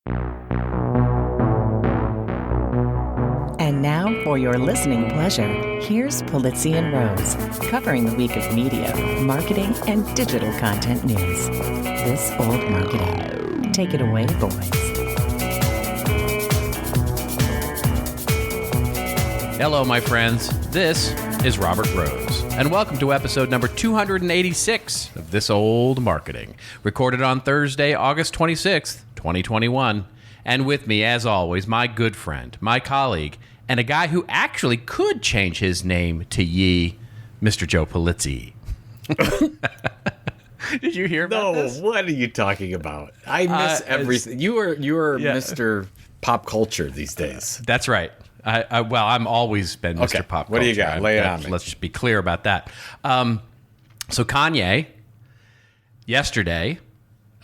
And now, for your listening pleasure, here's Politico and Rose, covering the week of media, marketing, and digital content news. This Old Marketing. Take it away, boys. Hello, my friends. This is Robert Rose, and welcome to episode number 286 of This Old Marketing, recorded on Thursday, August 26th, 2021. And with me, as always, my good friend, my colleague, and a guy who actually could change his name to Yee, Mr. Joe Polizzi. Did you hear about this? No, what are you talking about? I miss everything. You are Mr. Pop Culture these days. That's right. I'm always been Mr. Pop Culture. What do you got? Lay it on me. Let's just be clear about that. So Kanye, yesterday,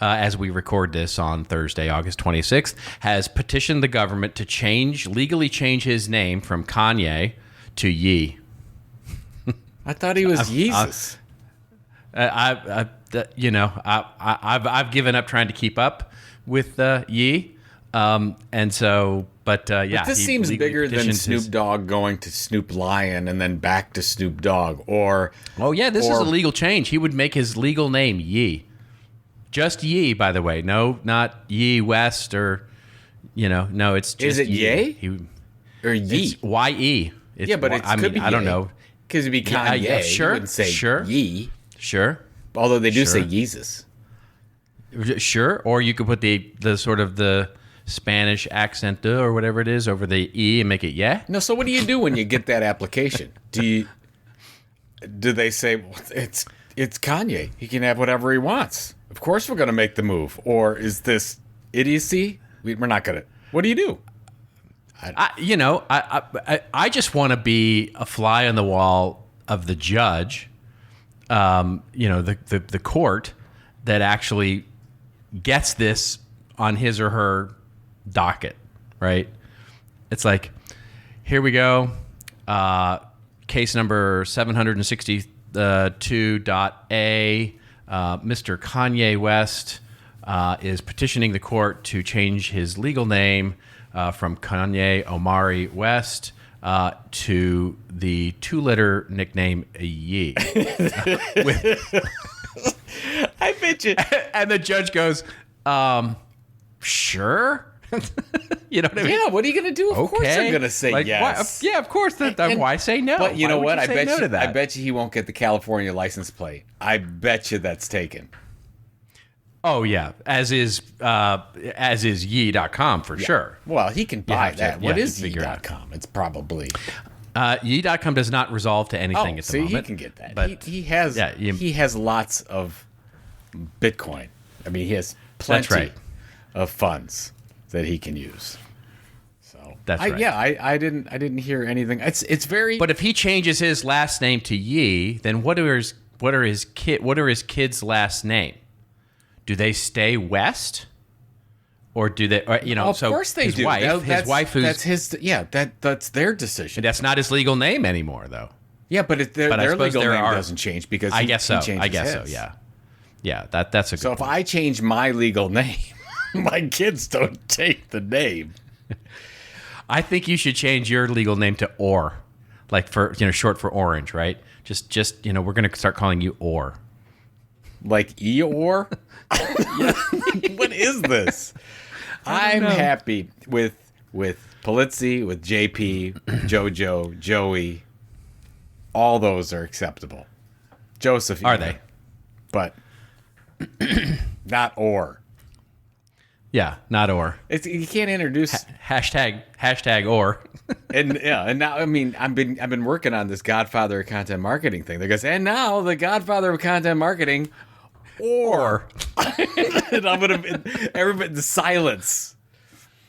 as we record this on Thursday, August 26th, has petitioned the government to legally change his name from Kanye to Yee. I thought he was Jesus. I've given up trying to keep up with Yee, and so. But this seems bigger than Snoop Dogg going to Snoop Lion and then back to Snoop Dogg. This is a legal change. He would make his legal name Yee. Just Yee, by the way. No, not Yee West or, no, it's just Is it Yee. Or Yee? It's Y-E. But it could be I don't know. Because it'd be Kanye. Yeah, sure. You wouldn't say Yee. Sure. Although they do say Yeezus. Sure. Or you could put the sort of the Spanish accent or whatever it is over the E and make it yeah. No, so what do you do when you get that application? Do they say, well, it's Kanye. He can have whatever he wants. Of course we're going to make the move. Or is this idiocy? We're not going to. What do you do? I just want to be a fly on the wall of the judge, the court that actually gets this on his or her docket, right? It's like, here we go. Case number 762.A. Mr. Kanye West is petitioning the court to change his legal name from Kanye Omari West to the two-letter nickname Yee. I bet you. And the judge goes, sure. You know what I mean? Yeah, what are you going to do? Of course they're going to say yes. Why of course. Why say no? But you know what? I bet you he won't get the California license plate. I bet you that's taken. Oh, yeah. As is Yee.com for sure. Well, he can buy that. What is Yee.com? It's probably... Yee.com does not resolve to anything at the moment. He can get that. But he has lots of Bitcoin. I mean, he has plenty of funds that he can use. So that's right. I didn't hear anything. It's very. But if he changes his last name to Yee, then what are his kids' last name? Do they stay West, or do they? Or, of course they do. His wife, that's their decision. That's not his legal name anymore, though. Yeah, but their legal name doesn't change because I guess so. I guess so. Yeah. That's a good. So if I change my legal name, my kids don't take the name. I think you should change your legal name to Or, like for short for orange, right? Just we're going to start calling you Or. Like Eeyore? What is this? I'm happy with Polizzi, with JP, Jojo, Joey. All those are acceptable. Joseph, are they? But not Or. Yeah, not Or. You can't introduce hashtag Or. and now I've been working on this Godfather of Content Marketing thing. That goes, and now the Godfather of Content Marketing, Or. And I'm gonna everybody the silence.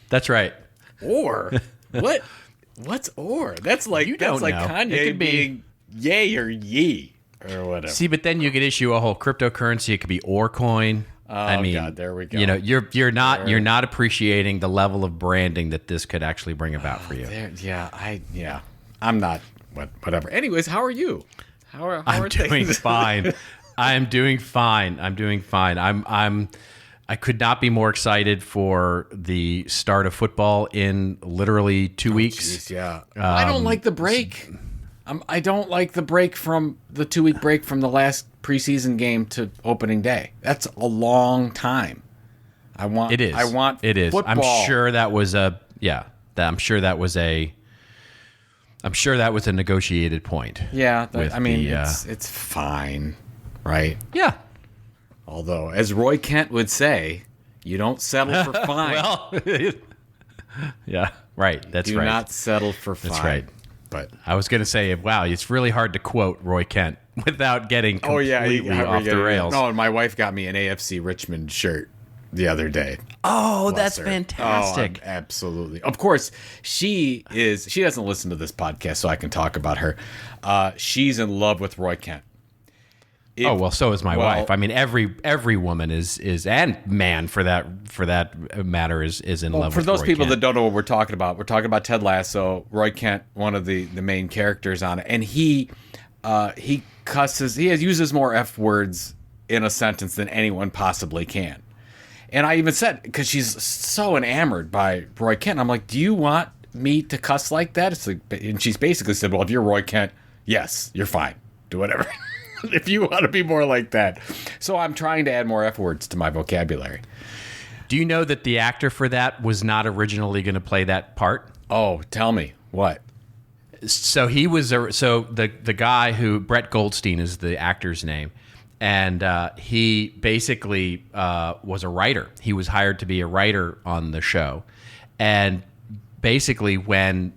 That's right. Or what? What's Or? That's like Kanye it could be yay or yee or whatever. See, but then you could issue a whole cryptocurrency. It could be Or coin. Oh, God, there we go. You're not appreciating the level of branding that this could actually bring about for you. I'm not. Whatever. Anyways, how are you? How are I'm doing things? Fine. I'm doing fine. I could not be more excited for the start of football in literally 2 weeks. Geez, yeah. I don't like the break. I don't like the break from the 2-week break from the last preseason game to opening day. That's a long time. It is. I want it is. football. I'm sure that was a negotiated point. Yeah, it's fine, right? Yeah. Although, as Roy Kent would say, you don't settle for fine. Well, yeah, right. That's Do right. Do not settle for fine. That's right. But I was going to say, wow, it's really hard to quote Roy Kent without getting completely off the rails. No, and my wife got me an AFC Richmond shirt the other day. Oh, Bless that's her. fantastic. Oh, absolutely. Of course, she doesn't listen to this podcast, so I can talk about her. She's in love with Roy Kent. So is my wife. I mean, every woman is and man for that matter is in love with Roy Kent. For those people that don't know what we're talking about Ted Lasso, Roy Kent, one of the main characters on it, and he cusses. He uses more F words in a sentence than anyone possibly can. And I even said, because she's so enamored by Roy Kent, I'm like, do you want me to cuss like that? It's like, and she's basically said, well, if you're Roy Kent, yes, you're fine. Do whatever. If you want to be more like that. So I'm trying to add more F words to my vocabulary. Do you know that the actor for that was not originally going to play that part? Oh, tell me. What? So he was the guy who, Brett Goldstein is the actor's name, and he basically was a writer. He was hired to be a writer on the show, and basically when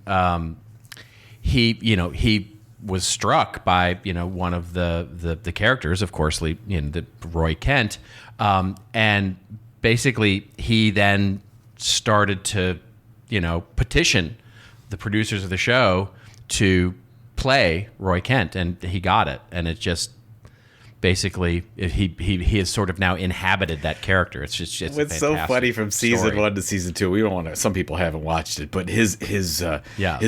he was struck by one of the characters, of course, the Roy Kent, and basically he then started to petition the producers of the show to play Roy Kent, and he got it, and it just basically he has sort of now inhabited that character. It's so funny from season 1 to season 2. We don't want to. Some people haven't watched it, but his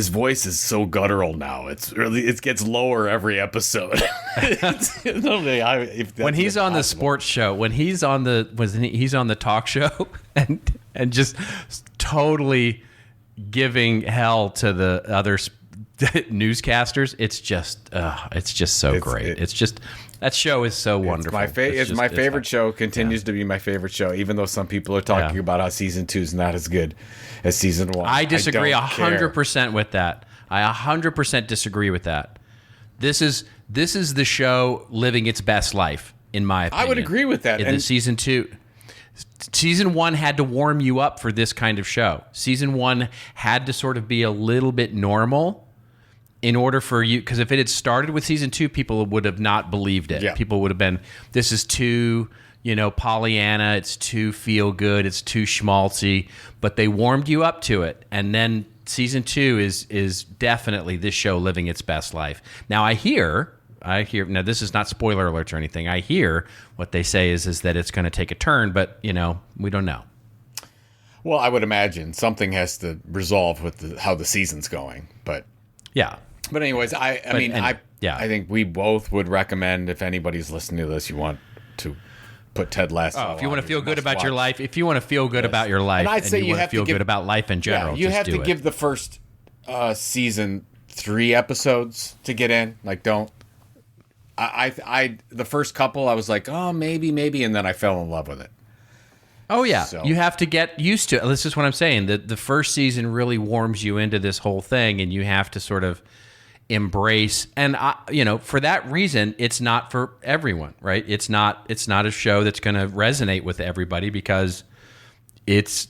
voice is so guttural now. It gets lower every episode. When he's on the sports show, when he's on the talk show, and just totally giving hell to the other newscasters, it's just so great. It's just. That show is so wonderful. It's my favorite show. Continues to be my favorite show, even though some people are talking about how season 2 is not as good as season 1. I disagree 100% with that. I 100% disagree with that. This is the show living its best life, in my opinion. I would agree with that. And season 1 had to warm you up for this kind of show. Season 1 had to sort of be a little bit normal in order for you, because if it had started with season 2, people would have not believed it. Yeah. People would have been, this is too, Pollyanna, it's too feel good, it's too schmaltzy, but they warmed you up to it. And then season 2 is definitely this show living its best life. Now I hear, now this is not spoiler alerts or anything, I hear what they say is that it's going to take a turn, but, we don't know. Well, I would imagine something has to resolve with how the season's going, but... Yeah. But anyways, I think we both would recommend, if anybody's listening to this, you want to put Ted Lasso. If you want to feel good about your life, and you want to feel good about life in general, you have to give the first season 3 episodes to get in. Like, don't. The first couple, I was like, oh, maybe, and then I fell in love with it. Oh, yeah. So. You have to get used to it. This is what I'm saying. The first season really warms you into this whole thing, and you have to sort of embrace. And, for that reason, it's not for everyone, right? It's not a show that's going to resonate with everybody because it's,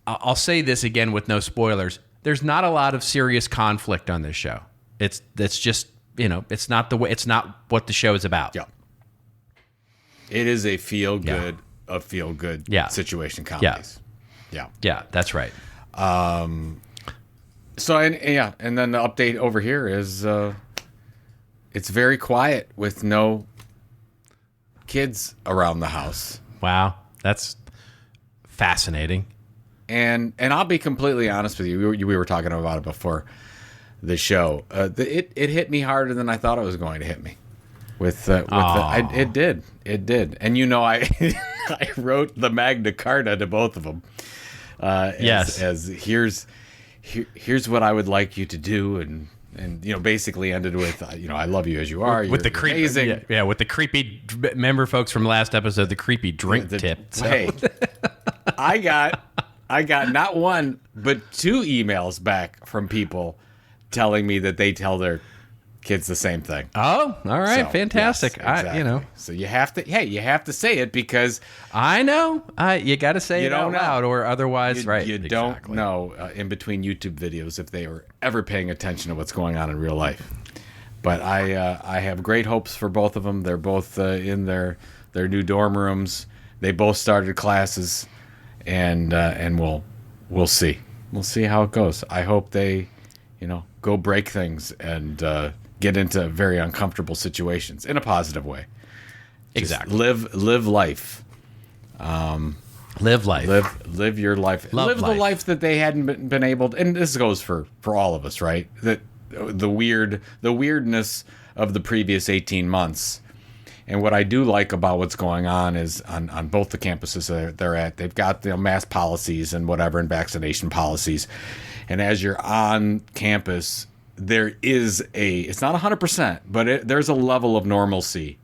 I'll say this again with no spoilers. There's not a lot of serious conflict on this show. It's just, it's not what the show is about. Yeah. It is a feel good situation comedies. Yeah, that's right. So and then the update over here is it's very quiet with no kids around the house. Wow, that's fascinating. And I'll be completely honest with you. We were talking about it before the show. It hit me harder than I thought it was going to hit me. It did. And I I wrote the Magna Carta to both of them. Yes. As here's what I would like you to do, and basically ended with I love you as you are. With the you're creepy, amazing. yeah, with the creepy. Remember, folks, from last episode, the creepy drink tip. So. Hey, I got not one but 2 emails back from people telling me that they tell their kids the same thing. Oh, all right, So, fantastic. yes, exactly. So you have to say it, because I know you got to say You it out don't know. loud, or otherwise, right? you don't know in between YouTube videos if they are ever paying attention to what's going on in real life. But I have great hopes for both of them. They're both in their new dorm rooms. They both started classes, and we'll see. We'll see how it goes. I hope they, go break things and get into very uncomfortable situations in a positive way. Just Exactly. live life. Live life. Live your life. Love live life. the life that they hadn't been able to. And this goes for all of us, right? That the weirdness of the previous 18 months. And what I do like about what's going on is on both the campuses they're at, they've got mask policies and whatever, and vaccination policies. And as you're on campus, there is it's not 100%, but there's a level of normalcy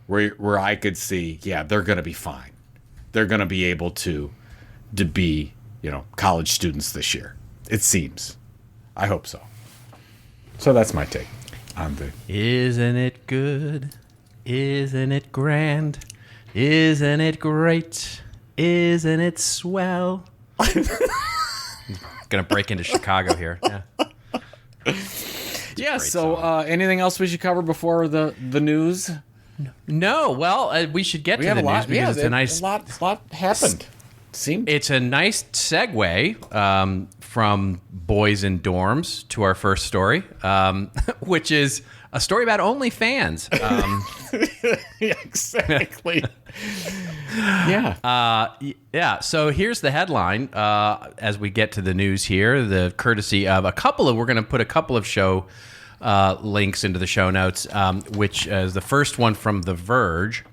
where I could see, yeah, they're going to be fine. They're going to be able to be, college students this year. It seems. I hope so. So that's my take on the... Isn't it good? Isn't it grand? Isn't it great? Isn't it swell? Gonna break into Chicago here. Yeah. Yeah, great so anything else we should cover before the news? No, well, we should get We to have the a news lot. because it's a nice. a lot happened. It's a nice segue from boys in dorms to our first story, which is a story about OnlyFans. Yeah, exactly. Yeah. Yeah. So here's the headline. As we get to the news here, the courtesy of we're going to put a couple of show links into the show notes, which is the first one from The Verge.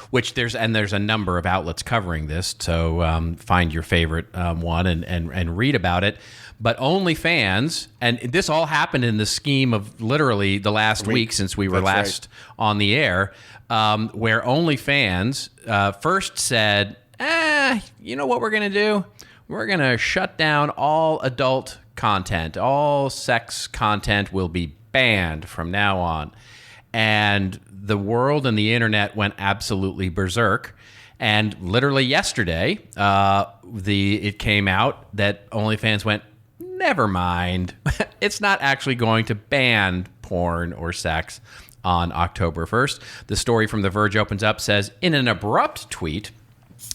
Which there's a number of outlets covering this, so find your favorite one and read about it. But OnlyFans, and this all happened in the scheme of literally the last week since we were last on the air, where OnlyFans first said, you know what we're going to do? We're going to shut down all adult content. All sex content will be banned from now on. And the world and the internet went absolutely berserk. And literally yesterday, it came out that OnlyFans went, never mind. It's not actually going to ban porn or sex on October 1st. The story from The Verge opens up, says, in an abrupt tweet,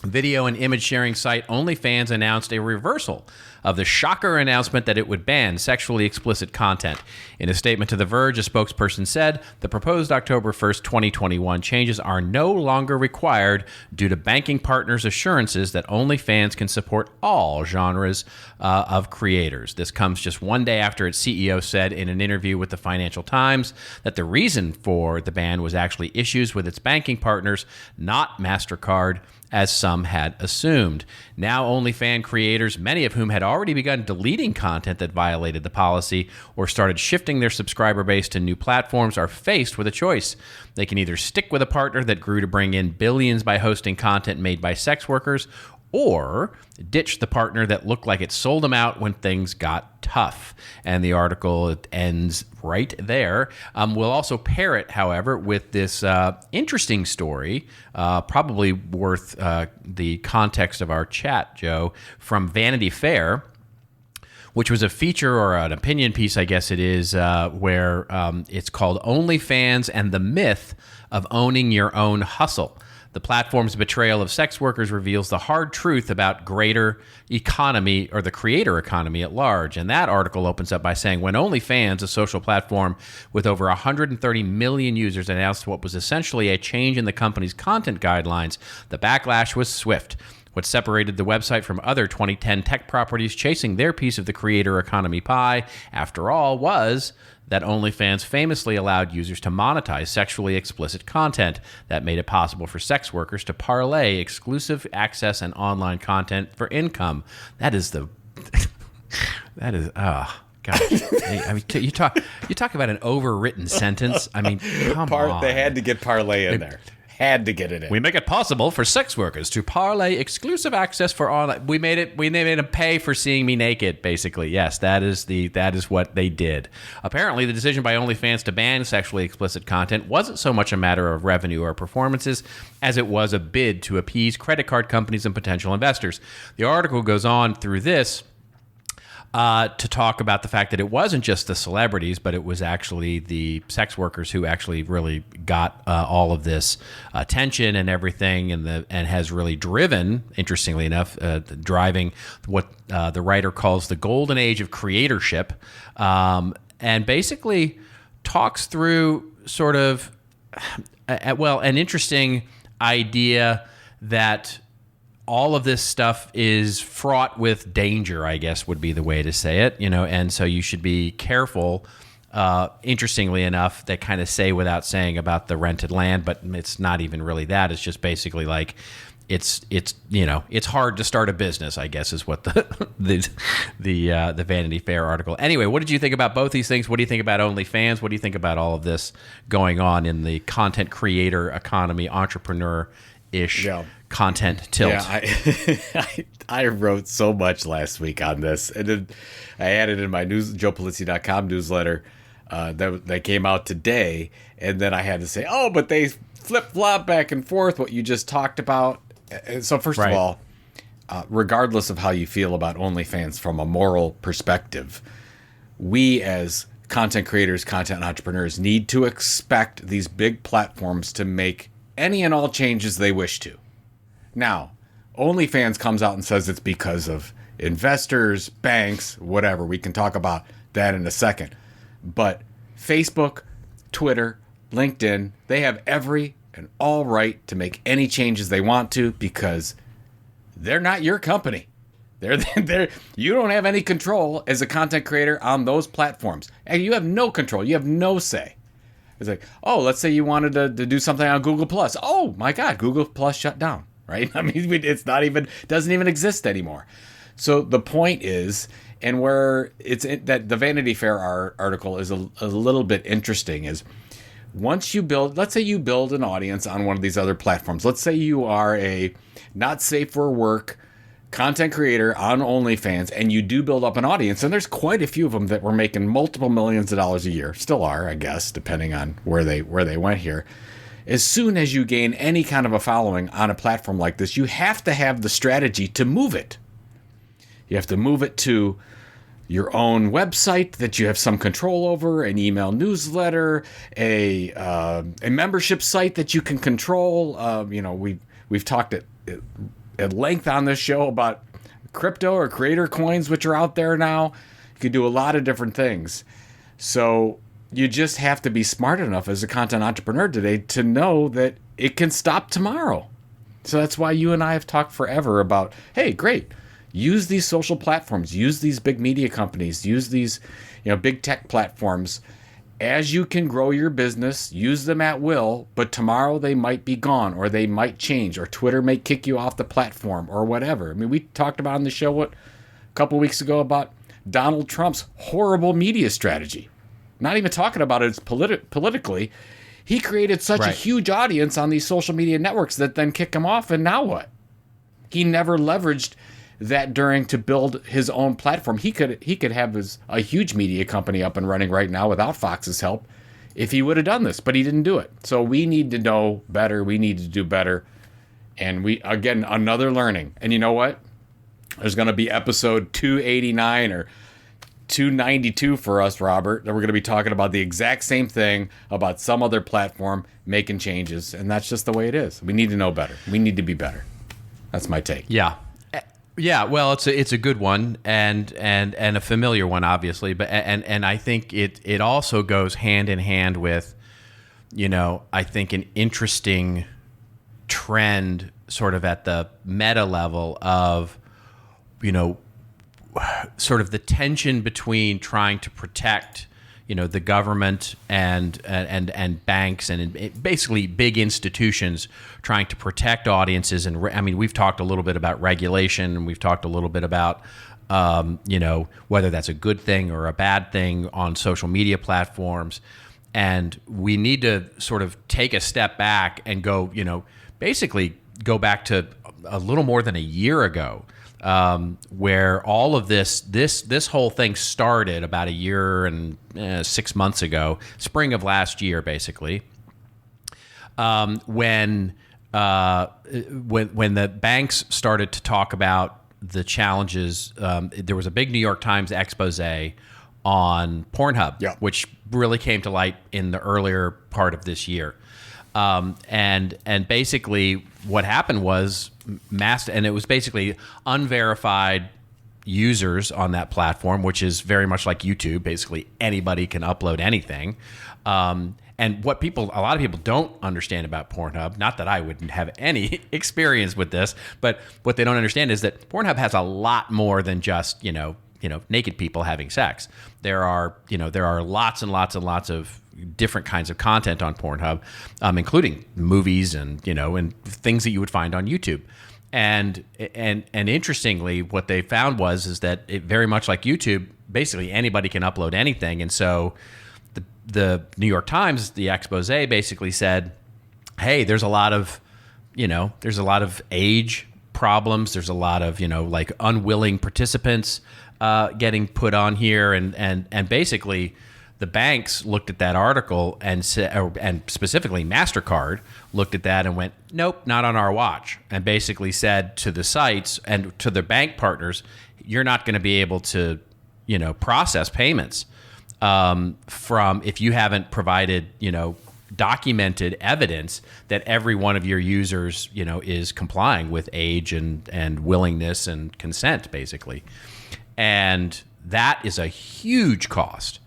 video and image sharing site OnlyFans announced a reversal of the shocker announcement that it would ban sexually explicit content. In a statement to The Verge, a spokesperson said, the proposed October 1st, 2021 changes are no longer required due to banking partners' assurances that OnlyFans can support all genres of creators. This comes just one day after its CEO said in an interview with the Financial Times that the reason for the ban was actually issues with its banking partners, not MasterCard, as some had assumed. Now, OnlyFans creators, many of whom had already begun deleting content that violated the policy or started shifting their subscriber base to new platforms, are faced with a choice. They can either stick with a partner that grew to bring in billions by hosting content made by sex workers, or ditch the partner that looked like it sold them out when things got tough. And the article ends right there. We'll also pair it, however, with this interesting story, probably worth the context of our chat, Joe, from Vanity Fair, which was a feature or an opinion piece, I guess it is, where it's called OnlyFans and the Myth of Owning Your Own Hustle. The platform's betrayal of sex workers reveals the hard truth about greater economy, or the creator economy at large. And that article opens up by saying, when OnlyFans, a social platform with over 130 million users, announced what was essentially a change in the company's content guidelines, the backlash was swift. What separated the website from other 2010 tech properties chasing their piece of the creator economy pie, after all, was that OnlyFans famously allowed users to monetize sexually explicit content that made it possible for sex workers to parlay exclusive access and online content for income. That is the... that is... gosh. I mean, you talk about an overwritten sentence. I mean, come on. They had to get parlay in there. Had to get it in. We make it possible for sex workers to parlay exclusive access for online. We made them pay for seeing me naked, basically. Yes, that is what they did. Apparently, the decision by OnlyFans to ban sexually explicit content wasn't so much a matter of revenue or performances as it was a bid to appease credit card companies and potential investors. The article goes on through this to talk about the fact that it wasn't just the celebrities, but it was actually the sex workers who actually really got all of this attention and everything, and has really driven, interestingly enough, driving what the writer calls the Golden Age of Creatorship, and basically talks through sort of, an interesting idea that all of this stuff is fraught with danger, I guess would be the way to say it, and so you should be careful. Interestingly enough, they kind of say without saying about the rented land, but it's not even really that. It's just basically like it's hard to start a business, I guess, is what the Vanity Fair article. Anyway, what did you think about both these things? What do you think about OnlyFans? What do you think about all of this going on in the content creator economy, entrepreneur-ish content tilt? Yeah, I wrote so much last week on this, and then I added in my JoePolizzi.com newsletter that came out today, and then I had to say, but they flip-flop back and forth what you just talked about. And so first of all, regardless of how you feel about OnlyFans from a moral perspective, we as content creators, content entrepreneurs need to expect these big platforms to make any and all changes they wish to. Now, OnlyFans comes out and says it's because of investors, banks, whatever. We can talk about that in a second. But Facebook, Twitter, LinkedIn, they have every and all right to make any changes they want to because they're not your company. You don't have any control as a content creator on those platforms. And you have no control. You have no say. It's like, let's say you wanted to do something on Google Plus. Oh my God, Google Plus shut down, right? I mean, doesn't even exist anymore. So the point is, and where that the Vanity Fair article is a little bit interesting is, once you let's say you build an audience on one of these other platforms. Let's say you are a not safe for work content creator on OnlyFans, and you do build up an audience, and there's quite a few of them that were making multiple millions of dollars a year, still are, I guess, depending on where they went here. As soon as you gain any kind of a following on a platform like this, you have to have the strategy to move it. You have to move it to your own website that you have some control over, an email newsletter, a membership site that you can control. We've talked at length on this show about crypto or creator coins, which are out there now. You can do a lot of different things. So you just have to be smart enough as a content entrepreneur today to know that it can stop tomorrow. So that's why you and I have talked forever about, hey, great, use these social platforms, use these big media companies, use these big tech platforms. As you can grow your business, use them at will, but tomorrow they might be gone, or they might change, or Twitter may kick you off the platform, or whatever. I mean, we talked about on the show a couple weeks ago about Donald Trump's horrible media strategy. Not even talking about it politically. He created such a huge audience on these social media networks that then kick him off, and now what? He never leveraged that to build his own platform. He could have a huge media company up and running right now without Fox's help if he would have done this, but he didn't do it. So we need to know better. We need to do better. And again, another learning. And you know what? There's going to be episode 289 or 292 for us, Robert, that we're going to be talking about the exact same thing about some other platform making changes. And that's just the way it is. We need to know better. We need to be better. That's my take. Yeah, well, it's a good one and a familiar one, obviously, but and I think it also goes hand in hand with, I think an interesting trend sort of at the meta level of, sort of the tension between trying to protect, the government and banks and basically big institutions trying to protect audiences. And I mean, we've talked a little bit about regulation, and we've talked a little bit about, whether that's a good thing or a bad thing on social media platforms. And we need to sort of take a step back and go, basically go back to a little more than a year ago, where all of this whole thing started about a year and 6 months ago, spring of last year, basically, when the banks started to talk about the challenges. There was a big New York Times expose on Pornhub, which really came to light in the earlier part of this year. And basically what happened was and it was basically unverified users on that platform, which is very much like YouTube. Basically anybody can upload anything. And what a lot of people don't understand about Pornhub, not that I wouldn't have any experience with this, but what they don't understand is that Pornhub has a lot more than just, naked people having sex. There are lots and lots and lots of different kinds of content on Pornhub, including movies and things that you would find on YouTube. And interestingly, what they found is that it very much like YouTube, basically anybody can upload anything. And so the New York Times, the expose basically said, hey, there's a lot of age problems. There's a lot of, like unwilling participants getting put on here. And basically the banks looked at that article and specifically MasterCard looked at that and went, nope, not on our watch. And basically said to the sites and to their bank partners, you're not going to be able to, process payments from if you haven't provided, documented evidence that every one of your users, is complying with age and willingness and consent, basically. And that is a huge cost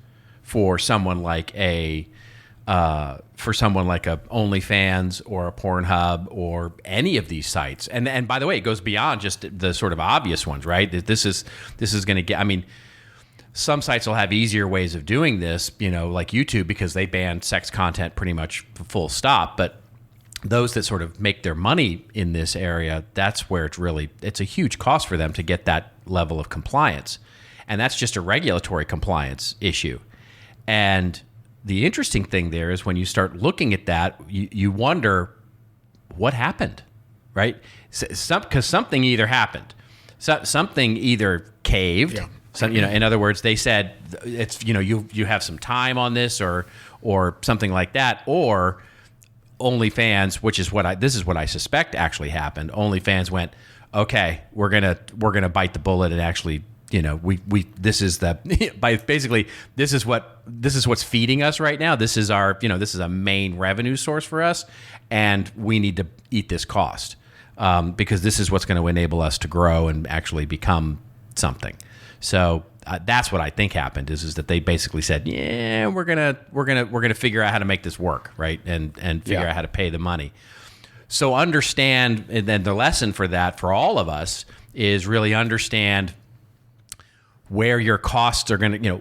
for someone like a OnlyFans or a Pornhub or any of these sites. And by the way, it goes beyond just the sort of obvious ones, right? This is going to get. I mean, some sites will have easier ways of doing this, like YouTube, because they ban sex content pretty much full stop. But those that sort of make their money in this area, that's where it's a huge cost for them to get that level of compliance. And that's just a regulatory compliance issue. And the interesting thing there is when you start looking at that, you wonder what happened, right? Because something either happened. Something either caved. Yeah. In other words, they said it's you have some time on this or something like that, or OnlyFans, which is this is what I suspect actually happened. OnlyFans went, okay, we're gonna bite the bullet and actually, this is what's feeding us right now. This is this is a main revenue source for us, and we need to eat this cost because this is what's going to enable us to grow and actually become something. So that's what I think happened is that they basically said, yeah, we're gonna figure out how to make this work, right, and figure out how to pay the money. So understand, and then the lesson for that for all of us is really understand where your costs are going to,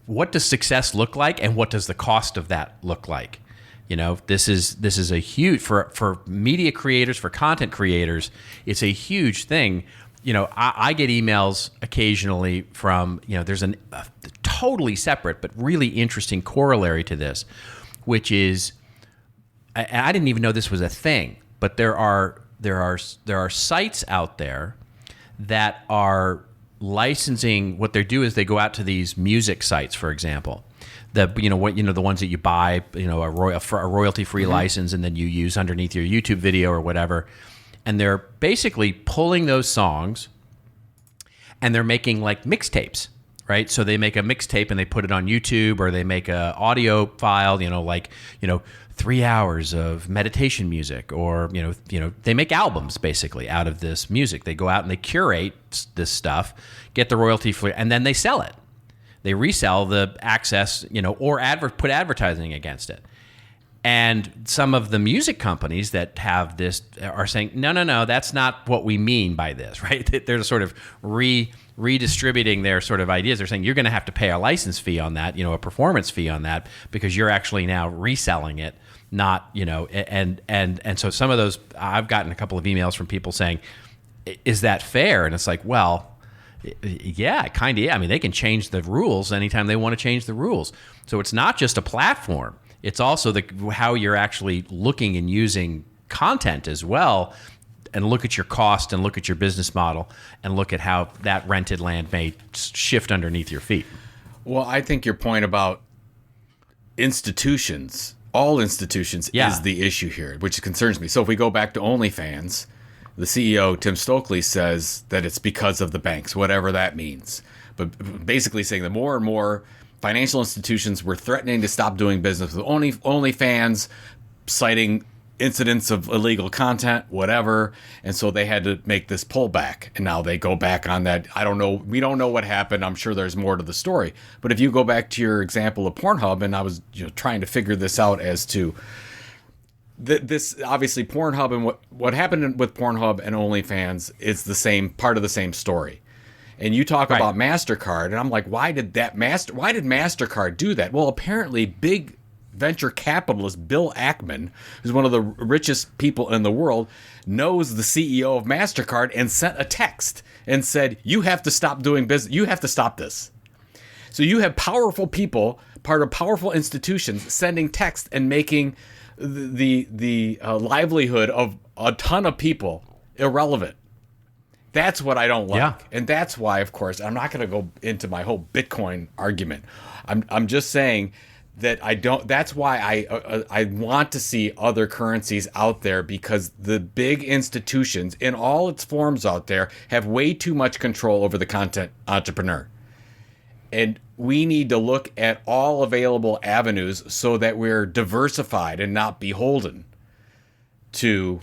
what does success look like and what does the cost of that look like? This is a huge, for media creators, for content creators, it's a huge thing. I get emails occasionally from, there's a totally separate but really interesting corollary to this, which is, I didn't even know this was a thing, but there are sites out there that are licensing. What they do is they go out to these music sites, for example, the ones that you buy, a royalty-free license, and then you use underneath your YouTube video or whatever. And they're basically pulling those songs and they're making like mixtapes, right? So they make a mixtape and they put it on YouTube, or they make a audio file, 3 hours of meditation music, or, they make albums basically out of this music. They go out and they curate this stuff, get the royalty free, and then they sell it. They resell the access, or put advertising against it. And some of the music companies that have this are saying, no, that's not what we mean by this, right? They're sort of redistributing their sort of ideas. They're saying you're going to have to pay a license fee on that, a performance fee on that, because you're actually now reselling it, not, and so some of those, I've gotten a couple of emails from people saying, is that fair? And it's like, well, yeah, kind of. Yeah. I mean, they can change the rules anytime they want to change the rules. So it's not just a platform. It's also how you're actually looking and using content as well, and look at your cost and look at your business model and look at how that rented land may shift underneath your feet. Well, I think your point about institutions, all institutions, is the issue here, which concerns me. So if we go back to OnlyFans, the CEO, Tim Stokely, says that it's because of the banks, whatever that means. But basically saying that more and more financial institutions were threatening to stop doing business with OnlyFans, citing incidents of illegal content, whatever. And so they had to make this pullback. And now they go back on that. I don't know. We don't know what happened. I'm sure there's more to the story. But if you go back to your example of Pornhub, and I was trying to figure this out as to this, obviously Pornhub and what happened with Pornhub and OnlyFans is the same part of the same story. And you talk about MasterCard, and I'm like, why did MasterCard do that? Well, apparently big venture capitalist Bill Ackman, who's one of the richest people in the world, knows the CEO of MasterCard and sent a text and said, you have to stop doing business. You have to stop this. So you have powerful people, part of powerful institutions, sending text and making the livelihood of a ton of people irrelevant. That's what I don't like. Yeah. And that's why, of course, I'm not going to go into my whole Bitcoin argument. I'm just saying that I don't. That's why I want to see other currencies out there, because the big institutions in all its forms out there have way too much control over the content entrepreneur. And we need to look at all available avenues so that we're diversified and not beholden to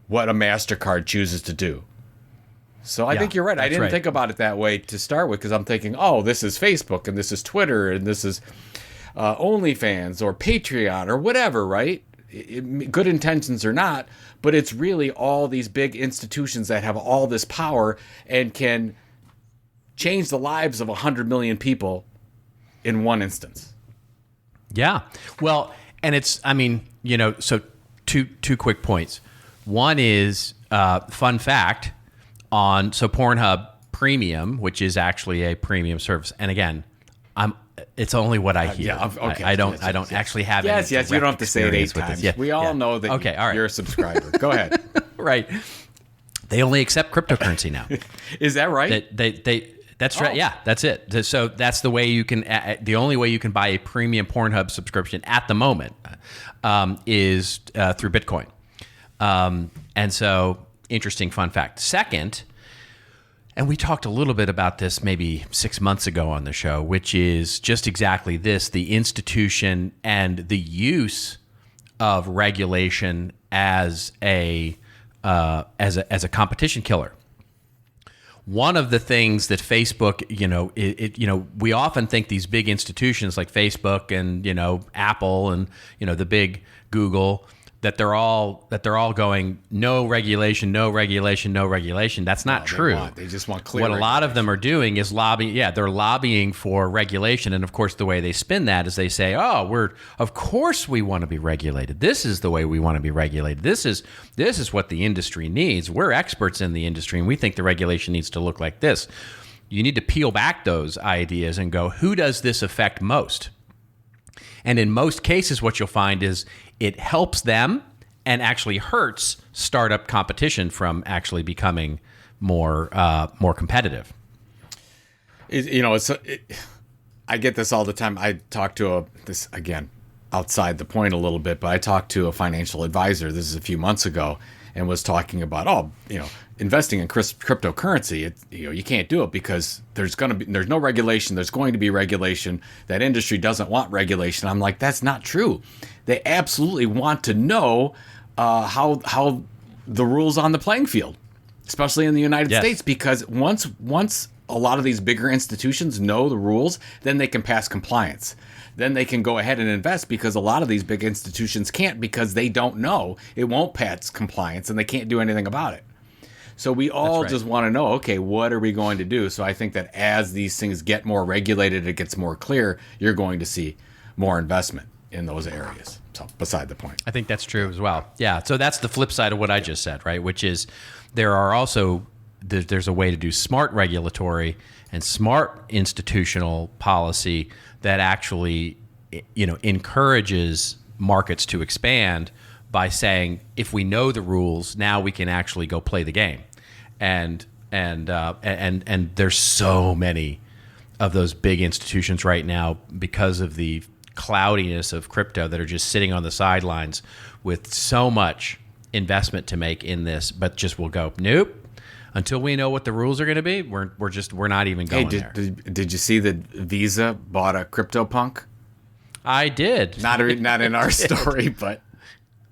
what a MasterCard chooses to do. So I think you're right. I didn't think about it that way to start with, because I'm thinking, oh, this is Facebook and this is Twitter and this is OnlyFans or Patreon or whatever, right? Good intentions or not, but it's really all these big institutions that have all this power and can change the lives of 100 million people in one instance. Yeah. Well, and it's, so two quick points. One is fun fact on, so Pornhub Premium, which is actually a premium service. And again, it's only what I hear. Okay. I don't actually have any. Yes, you don't have to say it 8 times. We all know that you're a subscriber. Go ahead. Right. They only accept cryptocurrency now. Is that right? That's right. Yeah, that's it. So that's the way you can. The only way you can buy a premium Pornhub subscription at the moment is through Bitcoin. And so, interesting fun fact. Second, and we talked a little bit about this maybe 6 months ago on the show, which is just exactly this: the institution and the use of regulation as a competition killer. One of the things that Facebook, we often think these big institutions like Facebook and, Apple and, the big Google, that they're all going, no regulation, no regulation, no regulation. That's not true. They just want clear What regulation. A lot of them are doing is lobbying. Yeah, they're lobbying for regulation. And of course, the way they spin that is they say, of course we want to be regulated. This is the way we want to be regulated. This is what the industry needs. We're experts in the industry, and we think the regulation needs to look like this. You need to peel back those ideas and go, who does this affect most? And in most cases, what you'll find is it helps them and actually hurts startup competition from actually becoming more competitive. I get this all the time. I talk to this again outside the point a little bit, but I talked to a financial advisor. This is a few months ago, and was talking about investing in cryptocurrency. You can't do it because there's no regulation. There's going to be regulation. That industry doesn't want regulation. I'm like, that's not true. They absolutely want to know how the rules on the playing field, especially in the United States, because once a lot of these bigger institutions know the rules, then they can pass compliance. Then they can go ahead and invest, because a lot of these big institutions can't, because they don't know. It won't pass compliance and they can't do anything about it. So we all just want to know, okay, what are we going to do? So I think that as these things get more regulated, it gets more clear, you're going to see more investment in those areas. So beside the point. I think that's true as well. Yeah. So that's the flip side of what I just said, right? Which is there are also, there's a way to do smart regulatory and smart institutional policy that actually, encourages markets to expand by saying, if we know the rules, now we can actually go play the game. And there's so many of those big institutions right now because of the cloudiness of crypto that are just sitting on the sidelines with so much investment to make in this, but just will go, nope. Until we know what the rules are going to be, we're not even going there. Did you see that Visa bought a CryptoPunk? I did. Not in our story, but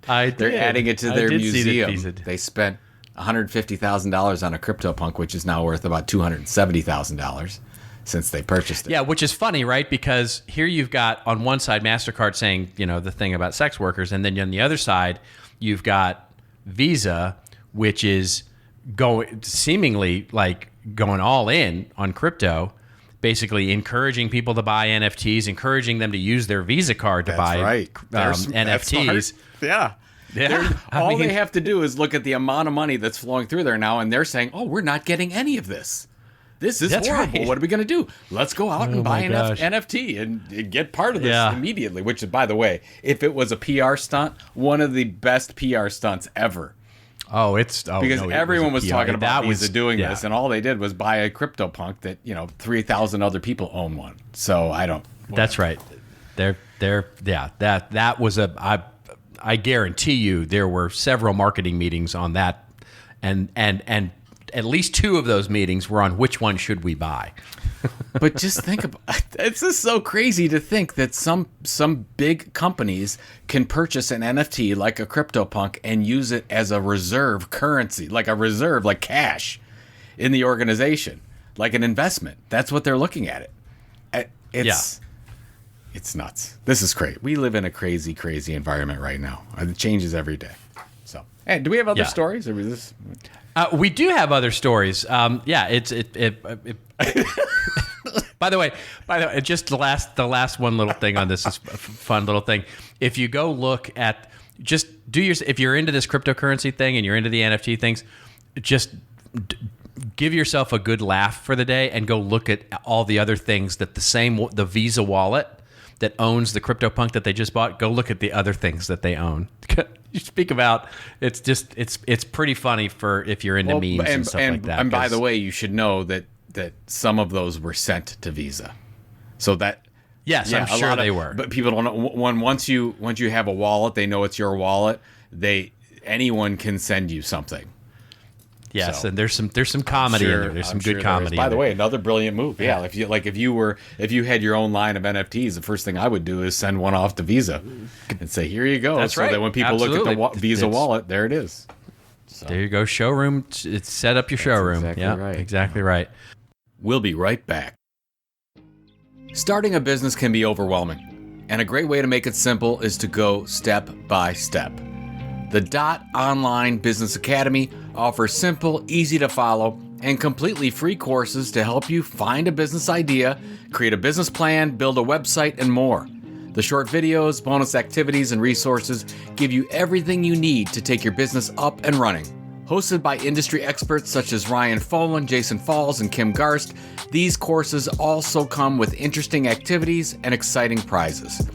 they're adding it to their museum. They spent $150,000 on a CryptoPunk, which is now worth about $270,000 since they purchased it. Yeah, which is funny, right? Because here you've got on one side MasterCard saying, the thing about sex workers, and then on the other side you've got Visa, which is seemingly going all in on crypto, basically encouraging people to buy NFTs, encouraging them to use their Visa card to buy NFTs. Yeah. They have to do is look at the amount of money that's flowing through there now, and they're saying, oh, we're not getting any of this. This is horrible. Right. What are we going to do? Let's go out and buy an NFT and get part of this immediately, which, by the way, if it was a PR stunt, one of the best PR stunts ever. Because everyone was talking about Visa doing this, and all they did was buy a CryptoPunk that 3,000 other people own one. So I don't. That's right. That was I guarantee you there were several marketing meetings on that, and at least 2 of those meetings were on which one should we buy. But just think about it's just so crazy to think that some big companies can purchase an NFT like a CryptoPunk and use it as a reserve currency, like cash in the organization, like an investment. That's what they're looking at it. It's nuts. This is crazy. We live in a crazy, crazy environment right now. It changes every day. So, hey, do we have other stories? Or is this... we do have other stories. By the way, just the last one little thing on this is a fun little thing. If you go look at, if you're into this cryptocurrency thing and you're into the NFT things, just give yourself a good laugh for the day and go look at all the other things that the Visa wallet that owns the CryptoPunk that they just bought. Go look at the other things that they own. You speak about it's pretty funny for if you're into memes and stuff like that. And by the way, you should know that some of those were sent to Visa, so that I'm sure they were. But people don't know. Once you have a wallet, they know it's your wallet. Anyone can send you something. Yes, so, and there's some comedy in there. There's some good comedy. By the way, another brilliant move. Yeah, if you had your own line of NFTs, the first thing I would do is send one off to Visa and say, "Here you go." That's so right. that when people look at the Visa wallet, there it is. So. There you go, showroom. It's set up your showroom. Exactly right. We'll be right back. Starting a business can be overwhelming, and a great way to make it simple is to go step by step. The Online Business Academy offers simple, easy to follow, and completely free courses to help you find a business idea, create a business plan, build a website, and more. The short videos, bonus activities, and resources give you everything you need to take your business up and running. Hosted by industry experts such as Ryan Folan, Jason Falls, and Kim Garst, these courses also come with interesting activities and exciting prizes.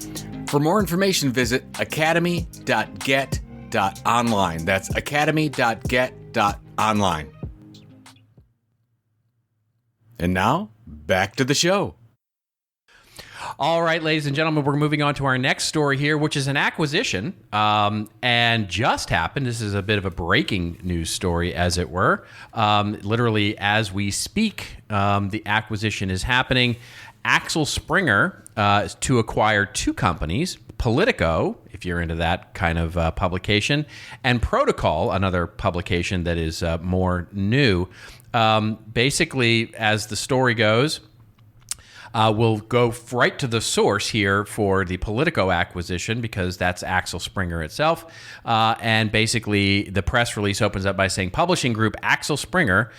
For more information, visit academy.get.online. That's academy.get.online. And now, back to the show. All right, ladies and gentlemen, we're moving on to our next story here, which is an acquisition, and just happened. This is a bit of a breaking news story, as it were. Literally, as we speak, the acquisition is happening. Axel Springer to acquire 2 companies, Politico, if you're into that kind of publication, and Protocol, another publication that is more new. basically, as the story goes, we'll go right to the source here for the Politico acquisition because that's Axel Springer itself. And basically, the press release opens up by saying publishing group Axel Springer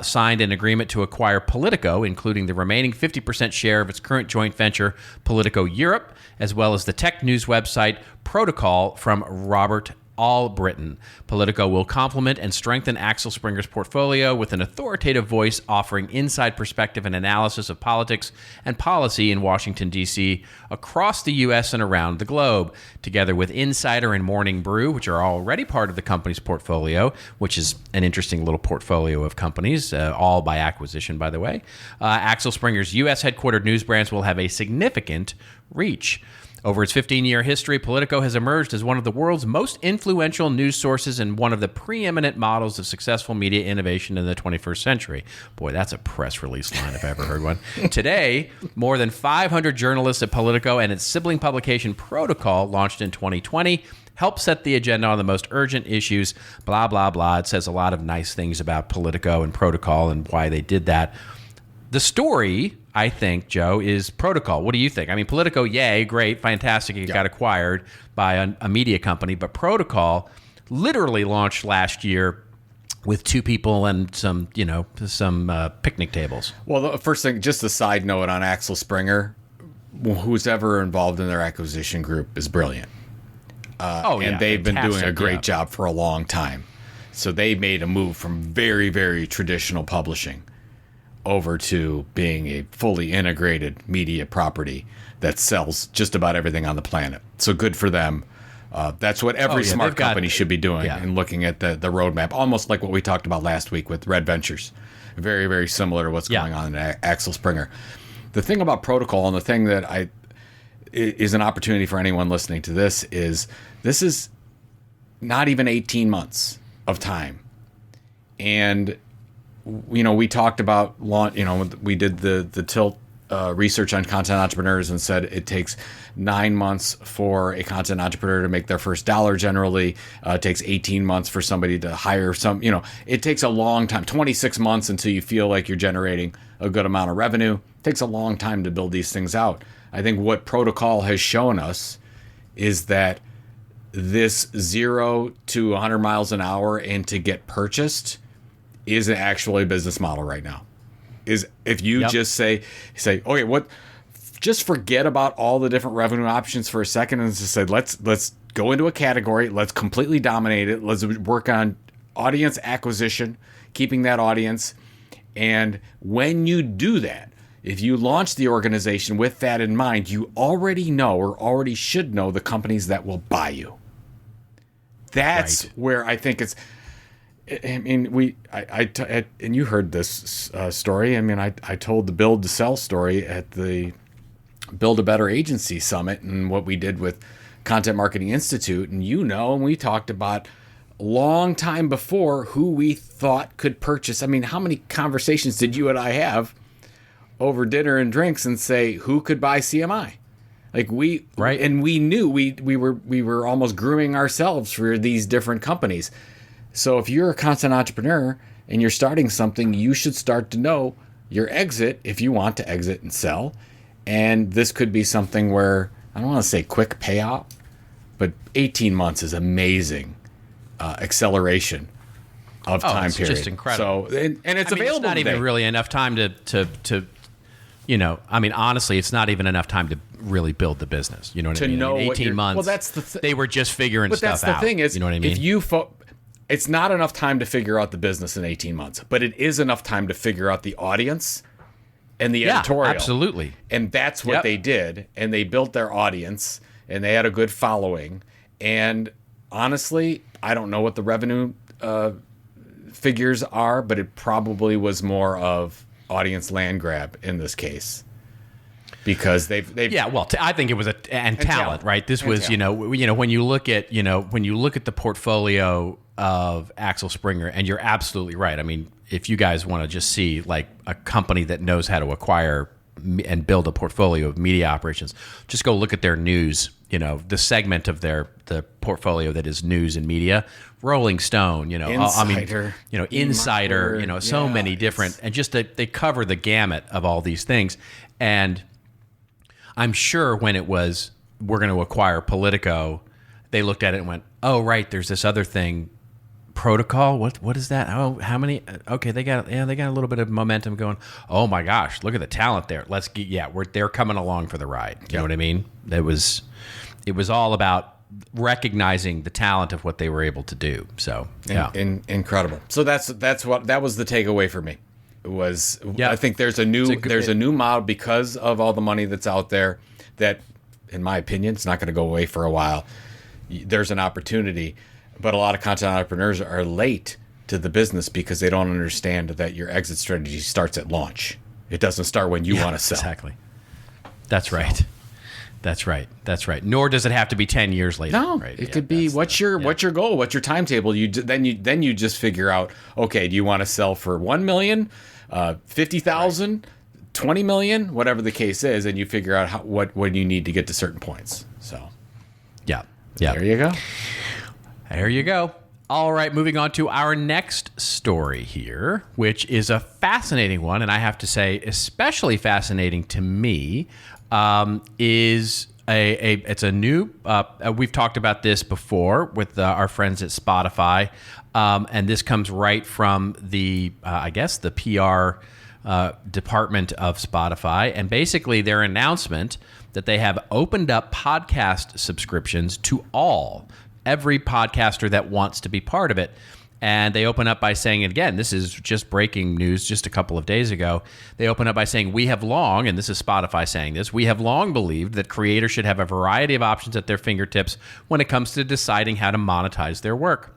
signed an agreement to acquire Politico, including the remaining 50% share of its current joint venture, Politico Europe, as well as the tech news website Protocol from Robert Allbritton. Politico will complement and strengthen Axel Springer's portfolio with an authoritative voice offering inside perspective and analysis of politics and policy in Washington, D.C., across the U.S. and around the globe, together with Insider and Morning Brew, which are already part of the company's portfolio, which is an interesting little portfolio of companies, all by acquisition, by the way. Axel Springer's U.S. headquartered news brands will have a significant reach. Over its 15-year history, Politico has emerged as one of the world's most influential news sources and one of the preeminent models of successful media innovation in the 21st century. Boy, that's a press release line if I ever heard one. Today, more than 500 journalists at Politico and its sibling publication Protocol, launched in 2020, help set the agenda on the most urgent issues, blah, blah, blah. It says a lot of nice things about Politico and Protocol and why they did that. The story, I think, Joe, is Protocol. What do you think? I mean, Politico, yay, great, fantastic. It got acquired by a media company. But Protocol literally launched last year with two people and some picnic tables. Well, the first thing, just a side note on Axel Springer, who's ever involved in their acquisition group is brilliant. And they've been doing a great job for a long time. So they made a move from very, very traditional publishing over to being a fully integrated media property that sells just about everything on the planet. So good for them. That's what every smart company should be doing and looking at the roadmap, almost like what we talked about last week with Red Ventures. Very, very similar to what's going on in Axel Springer. The thing about Protocol, and the thing that is an opportunity for anyone listening to this is not even 18 months of time. And we talked about we did the Tilt research on content entrepreneurs and said it takes 9 months for a content entrepreneur to make their first dollar. Generally, it takes 18 months for somebody to hire some. It takes a long time, 26 months until you feel like you're generating a good amount of revenue. It takes a long time to build these things out. I think what Protocol has shown us is that this 0 to 100 miles an hour and to get purchased is actually a business model right now. Is if you just say, okay, just forget about all the different revenue options for a second and just say, let's go into a category, let's completely dominate it, let's work on audience acquisition, keeping that audience. And when you do that, if you launch the organization with that in mind, you already know or already should know the companies that will buy you. That's where I think it's. I mean, and you heard this story. I mean, I told the build to sell story at the Build a Better Agency Summit and what we did with Content Marketing Institute. And and we talked about a long time before who we thought could purchase. I mean, how many conversations did you and I have over dinner and drinks and say who could buy CMI? Like and we knew we were almost grooming ourselves for these different companies. So if you're a content entrepreneur and you're starting something, you should start to know your exit if you want to exit and sell. And this could be something where, I don't want to say quick payout, but 18 months is amazing acceleration of time period. It's just incredible. So, and it's available. It's not even really enough time to honestly, it's not even enough time to really build the business. You know what I mean? Know 18 months. Well, that's the they were just figuring stuff out. But that's the thing is, you know what I mean? If it's not enough time to figure out the business in 18 months, but it is enough time to figure out the audience and the editorial. Absolutely. And that's what they did. And they built their audience and they had a good following. And honestly, I don't know what the revenue figures are, but it probably was more of audience land grab in this case. Because they've I think it was talent, right? This was talent. When you look at the portfolio of Axel Springer, and you're absolutely right. I mean, if you guys want to just see like a company that knows how to acquire and build a portfolio of media operations, just go look at their news the segment of the portfolio that is news and media. Rolling Stone, Insider, Insider, so many different, and just they cover the gamut of all these things. And I'm sure when it was, we're going to acquire Politico, they looked at it and went, oh, right, there's this other thing, Protocol. What is that? Oh, how many? Okay, they got a little bit of momentum going. Oh my gosh, look at the talent there. They're coming along for the ride. You know what I mean? It was all about recognizing the talent of what they were able to do. So incredible. So that was the takeaway for me. I think there's a new model because of all the money that's out there that, in my opinion, it's not going to go away for a while. There's an opportunity, but a lot of content entrepreneurs are late to the business because they don't understand that your exit strategy starts at launch. It doesn't start when you want to sell. Exactly. That's right. That's right. Nor does it have to be 10 years later. No, right? It could be what's your goal, what's your timetable. Then you just figure out, okay, do you want to sell for 1 million, 50,000, 20 million, whatever the case is, and you figure out what you need to get to certain points. So, yeah. There you go. There you go. All right, moving on to our next story here, which is a fascinating one, and I have to say, especially fascinating to me, is it's a new. We've talked about this before with our friends at Spotify, and this comes right from the the PR department of Spotify, and basically their announcement that they have opened up podcast subscriptions to every podcaster that wants to be part of it. And they open up by saying, again, this is just breaking news just a couple of days ago. They open up by saying, we have long, and this is Spotify saying this, we have long believed that creators should have a variety of options at their fingertips when it comes to deciding how to monetize their work.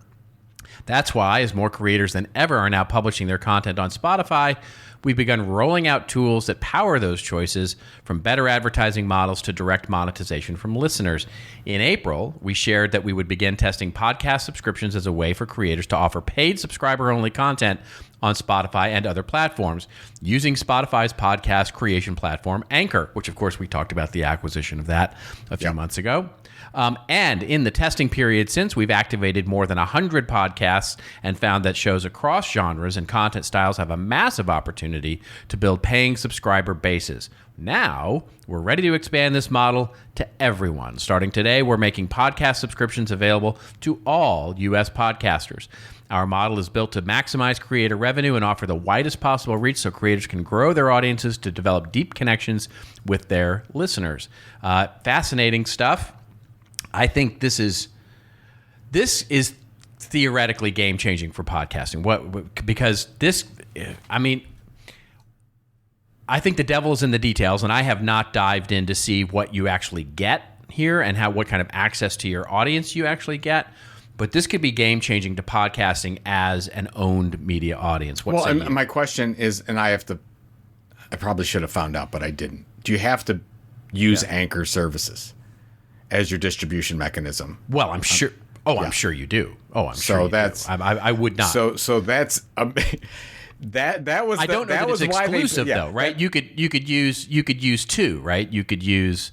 That's why, as more creators than ever are now publishing their content on Spotify, we've begun rolling out tools that power those choices, from better advertising models to direct monetization from listeners. In April, we shared that we would begin testing podcast subscriptions as a way for creators to offer paid subscriber-only content on Spotify and other platforms, using Spotify's podcast creation platform, Anchor, which, of course, we talked about the acquisition of that a few months ago. And in the testing period since, we've activated more than 100 podcasts and found that shows across genres and content styles have a massive opportunity to build paying subscriber bases. Now, we're ready to expand this model to everyone. Starting today, we're making podcast subscriptions available to all U.S. podcasters. Our model is built to maximize creator revenue and offer the widest possible reach so creators can grow their audiences to develop deep connections with their listeners. Fascinating stuff. I think this is theoretically game changing for podcasting. Because this, I think the devil is in the details, and I have not dived in to see what you actually get here and what kind of access to your audience you actually get. But this could be game changing to podcasting as an owned media audience. My question is, and I probably should have found out, but I didn't. Do you have to use Anchor services as your distribution mechanism? Well, I'm sure. I'm sure you do. Sure that's. I would not. So that's that was. I don't know that it's exclusive though, right? You could use two, right? You could use.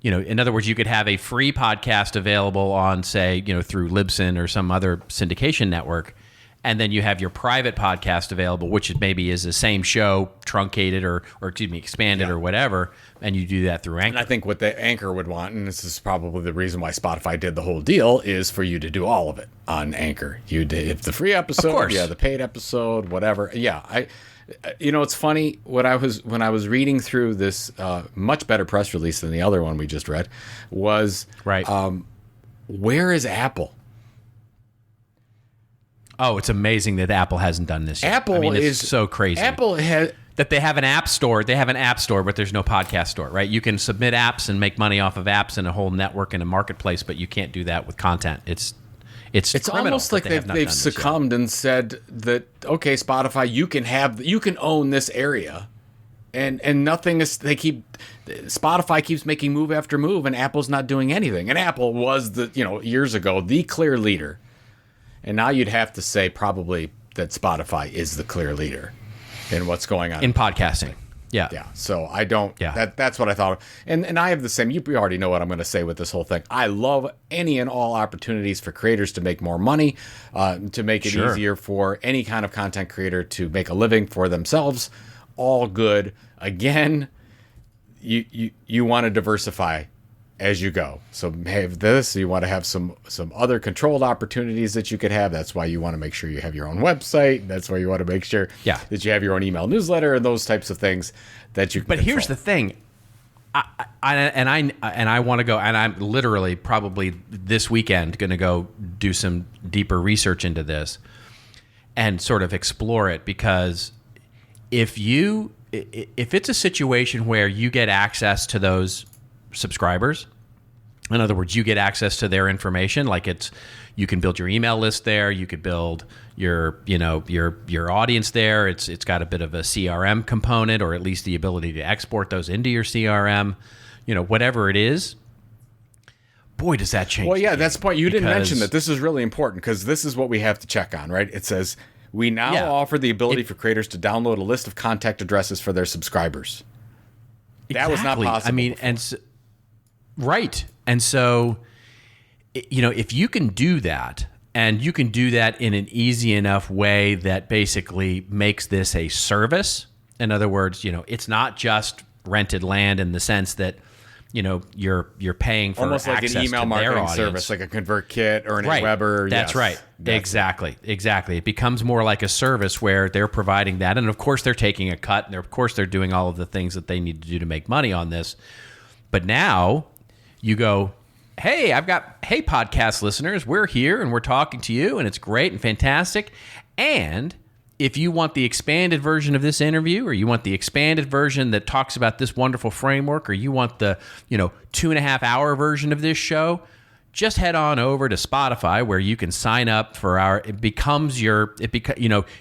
In other words, you could have a free podcast available on, say, through Libsyn or some other syndication network, and then you have your private podcast available, which maybe is the same show, truncated or expanded or whatever, and you do that through Anchor. And I think what the Anchor would want, and this is probably the reason why Spotify did the whole deal, is for you to do all of it on Anchor. You did the free episode, the paid episode, whatever. Yeah, it's funny when I was reading through this much better press release than the other one we just read was where is Apple? Oh, it's amazing that Apple hasn't done this yet. It's so crazy. Apple has that they have an app store. They have an app store, but there's no podcast store, right? You can submit apps and make money off of apps and a whole network and a marketplace, but you can't do that with content. It's almost like they've succumbed and said that, okay, Spotify, you can own this area, and nothing is. Spotify keeps making move after move, and Apple's not doing anything. And Apple was years ago the clear leader, and now you'd have to say probably that Spotify is the clear leader in what's going on in podcasting. Yeah. Yeah. So I don't. Yeah. That's what I thought. And I have the same. You already know what I'm going to say with this whole thing. I love any and all opportunities for creators to make more money, to make it easier for any kind of content creator to make a living for themselves. All good. Again, you want to diversify as you go. So have this. You want to have some other controlled opportunities that you could have. That's why you want to make sure you have your own website. That's why you want to make sure that you have your own email newsletter and those types of things that you can control. Here's the thing. I want to go, and I'm literally probably this weekend going to go do some deeper research into this and sort of explore it, because if it's a situation where you get access to those subscribers, in other words, you get access to their information, like you can build your email list there, you could build your audience there. It's got a bit of a CRM component, or at least the ability to export those into your CRM, whatever it is. Boy, does that change. Well, yeah, that's the point. You didn't mention that this is really important, because this is what we have to check on, right? It says we now offer the ability for creators to download a list of contact addresses for their subscribers. That was not possible. I mean, right. And so, if you can do that, and you can do that in an easy enough way that basically makes this a service. In other words, it's not just rented land in the sense that, you're paying for almost like an email marketing service, like a ConvertKit or an Aweber. That's right. Exactly. It becomes more like a service where they're providing that, and of course they're taking a cut, and of course they're doing all of the things that they need to do to make money on this. But now you go, hey, podcast listeners, we're here and we're talking to you, and it's great and fantastic. And if you want the expanded version of this interview, or you want the expanded version that talks about this wonderful framework, or you want the 2.5 hour version of this show, just head on over to Spotify, where you can sign up for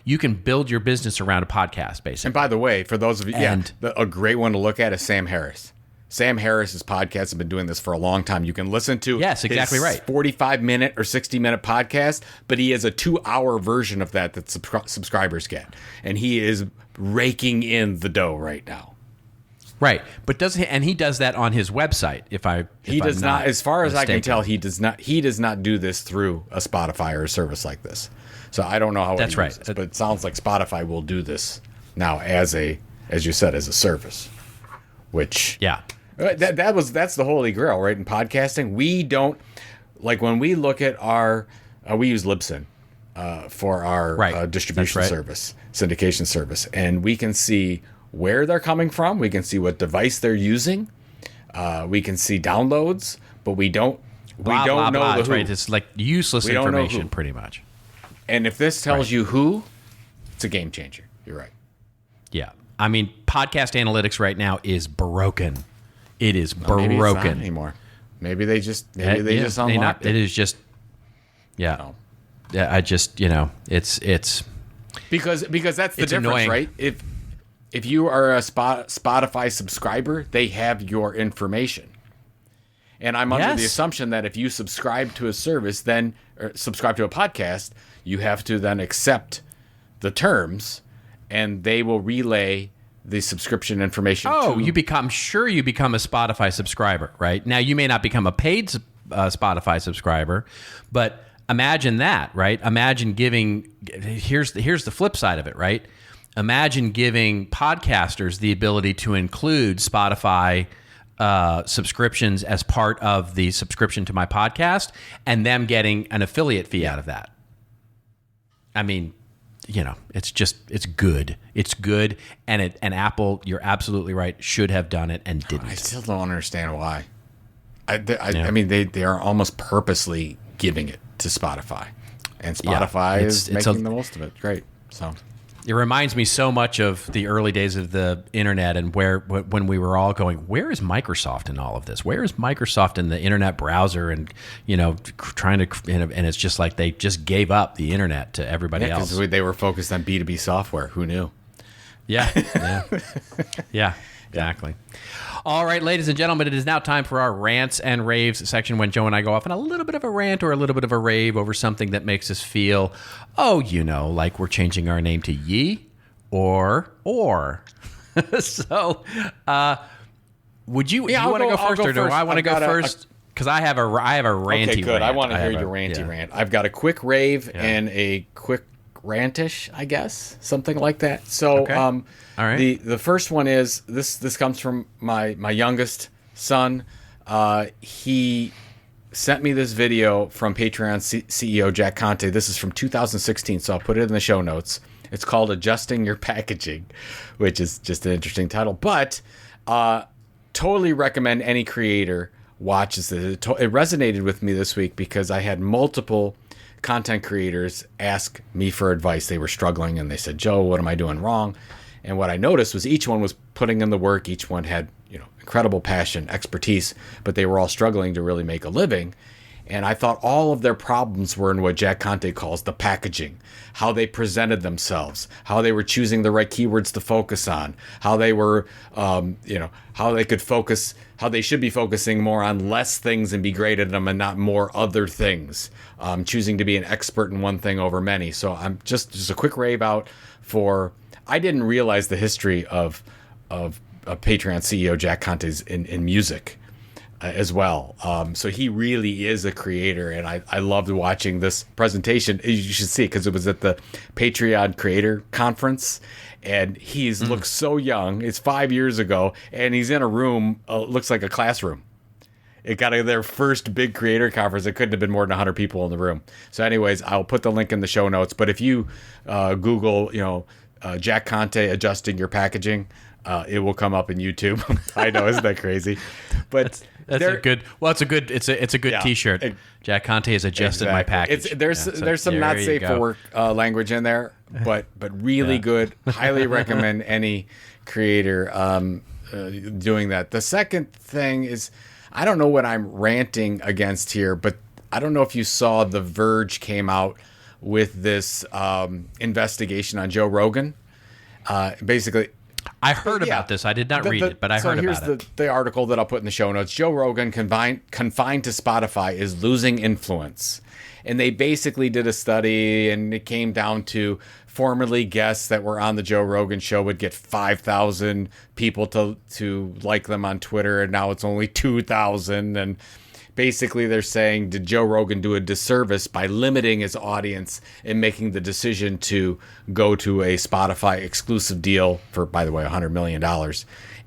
you can build your business around a podcast, basically. And by the way, for those of you, a great one to look at is Sam Harris. Sam Harris's podcast has been doing this for a long time. You can listen to his 45-minute or 60-minute podcast, but he has a 2-hour version of that subscribers get, and he is raking in the dough right now. Right, but he does that on his website. He does not, as far as I can tell, he does not do this through a Spotify or a service like this. So I don't know how that's right, but it sounds like Spotify will do this now as you said, as a service, which that's the holy grail, right? In podcasting, we don't, like, when we look at our we use Libsyn for our distribution service, syndication service, and we can see where they're coming from. We can see what device they're using. We can see downloads, but we don't know the who. Right. It's like useless information, pretty much. And if this tells you who, it's a game changer. You're right. Yeah. I mean, podcast analytics right now is broken. It is broken. Maybe it's not anymore. Maybe they just unlocked it. It is just, yeah. No. Yeah. I just, it's because that's the difference, annoying. right? If you are a Spotify subscriber, they have your information. And I'm under the assumption that if you subscribe to a service, or subscribe to a podcast, you have to then accept the terms, and they will relay the subscription information. You become a Spotify subscriber, right? Now, you may not become a paid Spotify subscriber, but imagine that, right? Imagine giving, here's the flip side of it, right? Imagine giving podcasters the ability to include Spotify subscriptions as part of the subscription to my podcast, and them getting an affiliate fee out of that. I mean, it's good. It's good, and Apple, you're absolutely right, should have done it and didn't. I still don't understand why. I mean, they are almost purposely giving it to Spotify, and Spotify is making the most of it. Great. So it reminds me so much of the early days of the internet, and when we were all going, where is Microsoft in all of this? Where is Microsoft in the internet browser? And trying to, and it's just like they just gave up the internet to everybody else. Because they were focused on B2B software. Who knew? Yeah. Exactly. All right, ladies and gentlemen, it is now time for our Rants and Raves section, when Joe and I go off on a little bit of a rant or a little bit of a rave over something that makes us feel, like we're changing our name to Ye or. So, would you? Yeah, do you want to go I'll first, or do first. I want to I've go got first? Because I have a ranty. Okay, good. Rant. I want to hear have your ranty rant. I've got a quick rave and a quick rantish, I guess, something like that. So, Okay. All right. The first one is this comes from my youngest son. He sent me this video from Patreon CEO Jack Conte. This is from 2016, so I'll put it in the show notes. It's called Adjusting Your Packaging, which is just an interesting title. But totally recommend any creator watches this. It resonated with me this week because I had multiple content creators ask me for advice. They were struggling and they said, Joe, what am I doing wrong? And what I noticed was each one was putting in the work. Each one had, incredible passion, expertise, but they were all struggling to really make a living. And I thought all of their problems were in what Jack Conte calls the packaging, how they presented themselves, how they were choosing the right keywords to focus on, how they were, how they could focus, how they should be focusing more on less things and be great at them and not more other things, choosing to be an expert in one thing over many. So I'm just a quick rave out for, I didn't realize the history of Patreon CEO Jack Conte's in music. As well. So he really is a creator, and I loved watching this presentation. You should see it because it was at the Patreon Creator Conference, and he's looks so young. It's 5 years ago, and he's in a room, looks like a classroom. It got their first big creator conference. It couldn't have been more than 100 people in the room. So anyways, I'll put the link in the show notes. But if you Google, Jack Conte adjusting your packaging, it will come up in YouTube. I know, isn't that crazy? But that's a good. Well, it's a good. It's a good Yeah, T-shirt. Jack Conte has adjusted my package. There's some not safe for work language in there, but really good. Highly recommend any creator doing that. The second thing is, I don't know what I'm ranting against here, but I don't know if you saw The Verge came out with this investigation on Joe Rogan. Basically. I heard about this. I did not read it, but I heard about it. So here's the article that I'll put in the show notes. Joe Rogan, confined to Spotify, is losing influence. And they basically did a study, and it came down to formerly guests that were on the Joe Rogan show would get 5,000 people to like them on Twitter, and now it's only 2,000. And basically they're saying, did Joe Rogan do a disservice by limiting his audience and making the decision to go to a Spotify exclusive deal for, by the way, $100 million?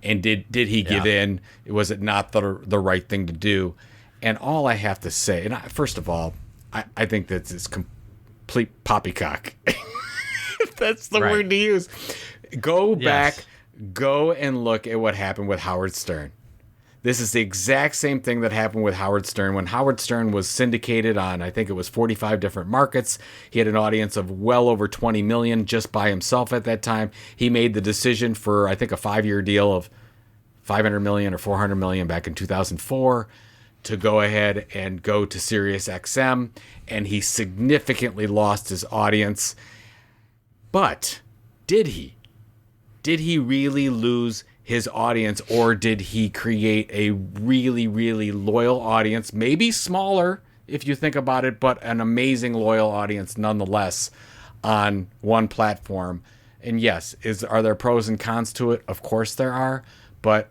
And did he give in? Was it not the right thing to do? And all I have to say, and first of all, I think that it's complete poppycock. If that's the word to use. Go back, go and look at what happened with Howard Stern. This is the exact same thing that happened with Howard Stern. When Howard Stern was syndicated on, I think it was 45 different markets, he had an audience of well over 20 million just by himself at that time. He made the decision for, I think, a 5-year deal of 500 million or 400 million back in 2004 to go ahead and go to Sirius XM, and he significantly lost his audience. But did he? Did he really lose his audience, or did he create a really, really loyal audience? Maybe smaller if you think about it, but an amazing loyal audience nonetheless on one platform. And yes, are there pros and cons to it? Of course there are, but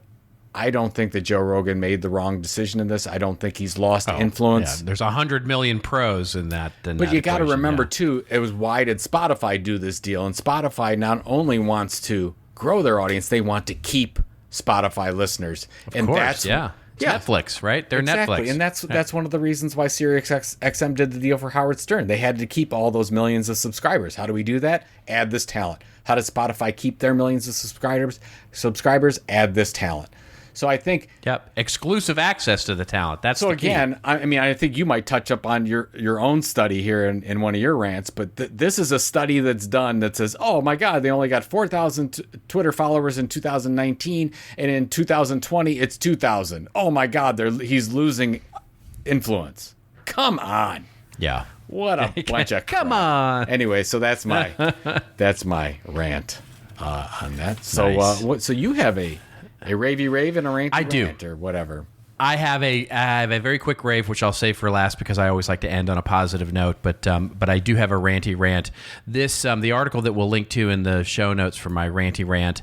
I don't think that Joe Rogan made the wrong decision in this. I don't think he's lost influence. Yeah, there's 100 million pros in that. But you got to remember too, it was why did Spotify do this deal? And Spotify not only wants to grow their audience, they want to keep Spotify listeners. Of course, Netflix, right? They're exactly. Netflix. And that's one of the reasons why Sirius XM did the deal for Howard Stern. They had to keep all those millions of subscribers. How do we do that? Add this talent. How does Spotify keep their millions of subscribers? Add this talent. So I think exclusive access to the talent. That's so. The key. Again, I mean, I think you might touch up on your own study here in one of your rants, but this is a study that's done that says, oh my God, they only got 4,000 Twitter followers in 2019, and in 2020 it's 2,000. Oh my God, he's losing influence. Come on. Yeah. What a bunch of crap. Come on. Anyway, so that's my rant on that. So Nice. So you have a ravey rave and a ranty I do. rant or whatever. I have a very quick rave, which I'll save for last because I always like to end on a positive note. But I do have a ranty rant. This the article that we'll link to in the show notes for my ranty rant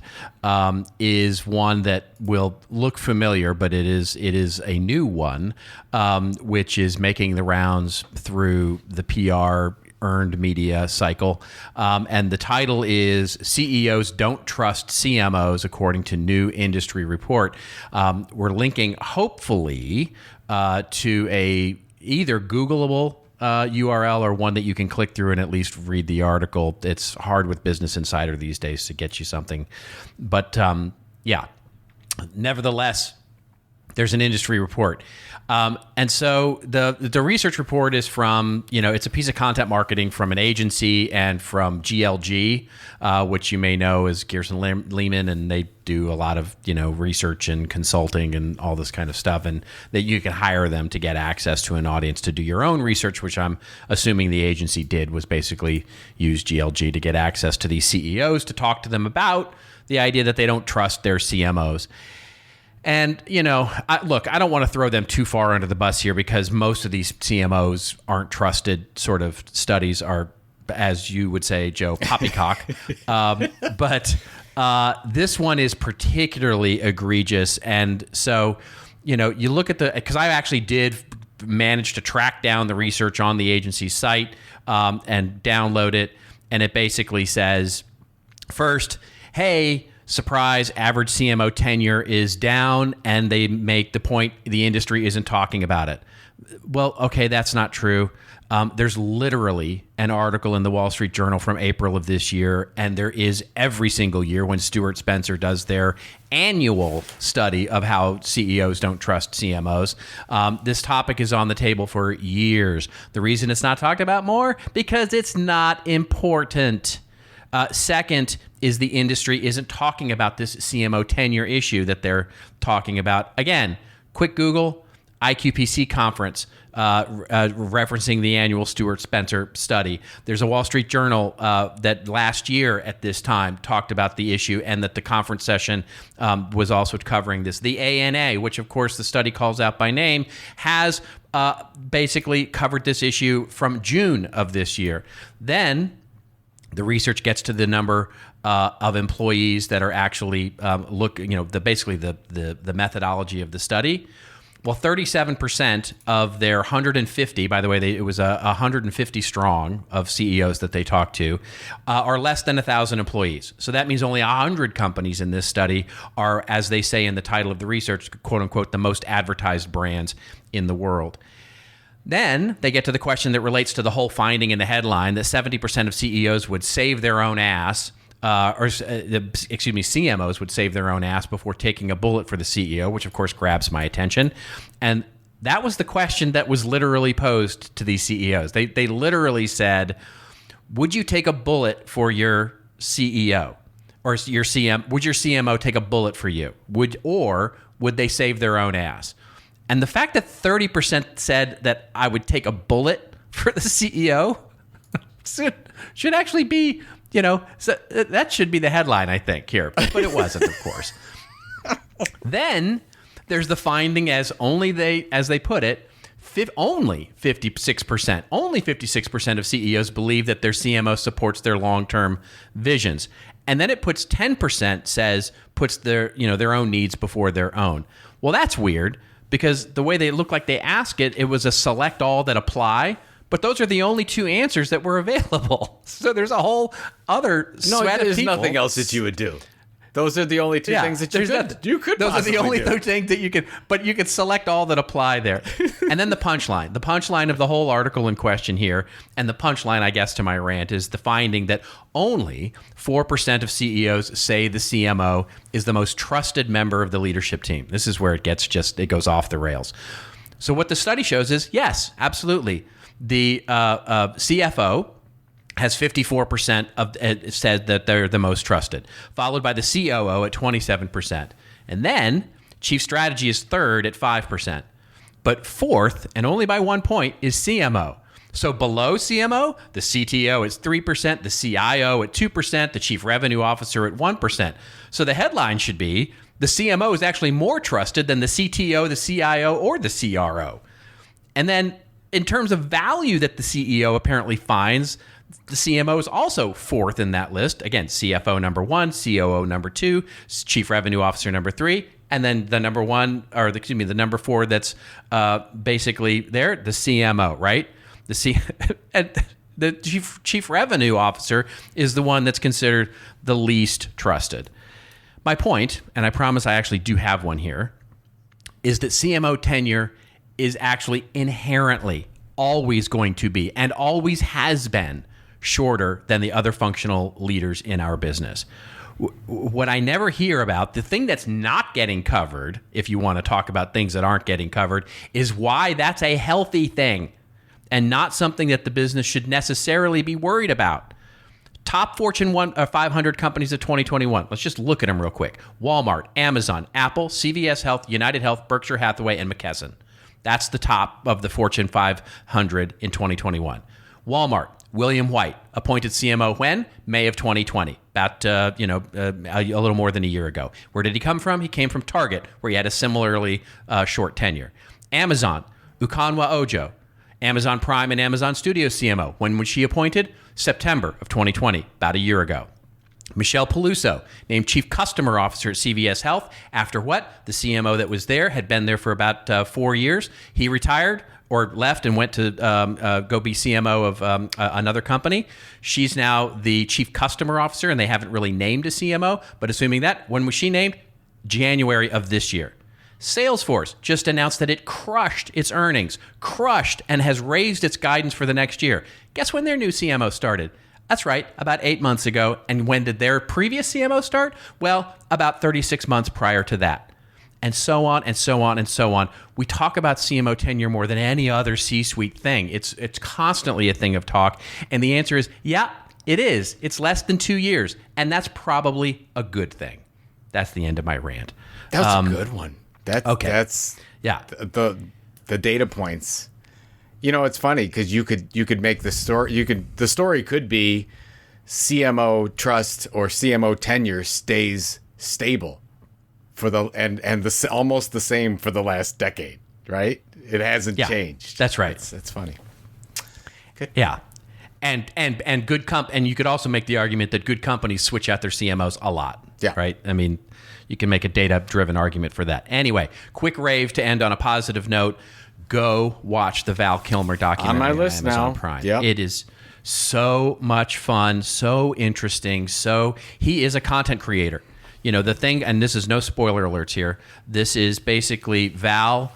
is one that will look familiar, but it is a new one, which is making the rounds through the PR earned media cycle. And the title is CEOs Don't Trust CMOs, according to new industry report. We're linking, hopefully, to a either Googleable URL or one that you can click through and at least read the article. It's hard with Business Insider these days to get you something. But yeah, nevertheless, there's an industry report. And so the research report is from, it's a piece of content marketing from an agency and from GLG, which you may know is Gerson Lehman, and they do a lot of, research and consulting and all this kind of stuff. And that you can hire them to get access to an audience to do your own research, which I'm assuming the agency did, was basically use GLG to get access to these CEOs to talk to them about the idea that they don't trust their CMOs. And, I don't want to throw them too far under the bus here because most of these CMOs aren't trusted. Sort of studies are, as you would say, Joe, poppycock. But this one is particularly egregious. And so, you look at because I actually did manage to track down the research on the agency's site and download it. And it basically says, first, hey, surprise, average CMO tenure is down, and they make the point the industry isn't talking about it. Well, okay, that's not true. There's literally an article in the Wall Street Journal from April of this year, and there is every single year when Stuart Spencer does their annual study of how CEOs don't trust CMOs. This topic is on the table for years. The reason it's not talked about more? Because it's not important. Second is the industry isn't talking about this CMO tenure issue that they're talking about. Again, quick Google, IQPC conference, referencing the annual Stuart Spencer study. There's a Wall Street Journal that last year at this time talked about the issue, and that the conference session was also covering this. The ANA, which of course the study calls out by name, has basically covered this issue from June of this year. Then the research gets to the number of employees that are actually basically the methodology of the study. Well, 37% of their 150, by the way, it was 150 strong of CEOs that they talked to, are less than 1,000 employees. So that means only 100 companies in this study are, as they say in the title of the research, quote unquote, the most advertised brands in the world. Then they get to the question that relates to the whole finding in the headline that 70% of CEOs would save their own ass, CMOs would save their own ass before taking a bullet for the CEO, which of course grabs my attention. And that was the question that was literally posed to these CEOs. They literally said, would you take a bullet for your CEO? Or would your CMO take a bullet for you? Would they save their own ass? And the fact that 30% said that I would take a bullet for the CEO should actually be, so that should be the headline, I think, here. But it wasn't, of course. Then there's the finding as they put it, only 56% of CEOs believe that their CMO supports their long-term visions. And then it puts 10% puts their own needs before their own. Well, that's weird. Because the way they look like they ask it was a select all that apply, but those are the only two answers that were available. So there's a whole other sweat of people. There's nothing else that you would do. Those are the only two things that you could Those are the only do. two things that you could, but you could select all that apply there. And then the punchline of the whole article in question here, and the punchline, I guess, to my rant is the finding that only 4% of CEOs say the CMO is the most trusted member of the leadership team. This is where it goes off the rails. So what the study shows is, yes, absolutely. The CFO has 54% said that they're the most trusted, followed by the COO at 27%. And then chief strategy is third at 5%. But fourth, and only by 1 point, is CMO. So below CMO, the CTO is 3%, the CIO at 2%, the chief revenue officer at 1%. So the headline should be, the CMO is actually more trusted than the CTO, the CIO, or the CRO. And then in terms of value that the CEO apparently finds, the CMO is also fourth in that list. Again, CFO number 1, COO number 2, chief revenue officer number 3, and then the number 1, or the number 4 that's basically there, the CMO, right? And the chief revenue officer is the one that's considered the least trusted. My point, and I promise I actually do have one here, is that CMO tenure is actually inherently always going to be, and always has been, shorter than the other functional leaders in our business. What I never hear about, the thing that's not getting covered, if you want to talk about things that aren't getting covered, is why that's a healthy thing and not something that the business should necessarily be worried about. Top Fortune 500 companies of 2021. Let's just look at them real quick. Walmart, Amazon, Apple, CVS Health, United Health, Berkshire Hathaway, and McKesson. That's the top of the Fortune 500 in 2021. Walmart, William White, appointed CMO when? May of 2020, about a little more than a year ago. Where did he come from? He came from Target, where he had a similarly short tenure. Amazon, Ukanwa Ojo, Amazon Prime and Amazon Studios CMO. When was she appointed? September of 2020, about a year ago. Michelle Peluso, named Chief Customer Officer at CVS Health. After what? The CMO that was there had been there for about 4 years. He retired or left and went to go be CMO of another company. She's now the Chief Customer Officer, and they haven't really named a CMO. But assuming that, when was she named? January of this year. Salesforce just announced that it crushed its earnings, and has raised its guidance for the next year. Guess when their new CMO started? That's right, about 8 months ago. And when did their previous CMO start? Well, about 36 months prior to that. And so on and so on and so on. We talk about CMO tenure more than any other C-suite thing. It's constantly a thing of talk. And the answer is, yeah, it is. It's less than 2 years. And that's probably a good thing. That's the end of my rant. That was a good one. Okay. That's yeah. The data points. You know, it's funny because you could make the story. The story could be CMO trust or CMO tenure stays stable for almost the same for the last decade, right? It hasn't changed. That's right. That's funny. Good. Yeah. And and you could also make the argument that good companies switch out their CMOs a lot. Yeah. Right? I mean, you can make a data-driven argument for that. Anyway, quick rave to end on a positive note. Go watch the Val Kilmer documentary on my list Amazon now. Prime. Yep. It is so much fun, so interesting. So he is a content creator. You know, the thing, and this is no spoiler alerts here. This is basically Val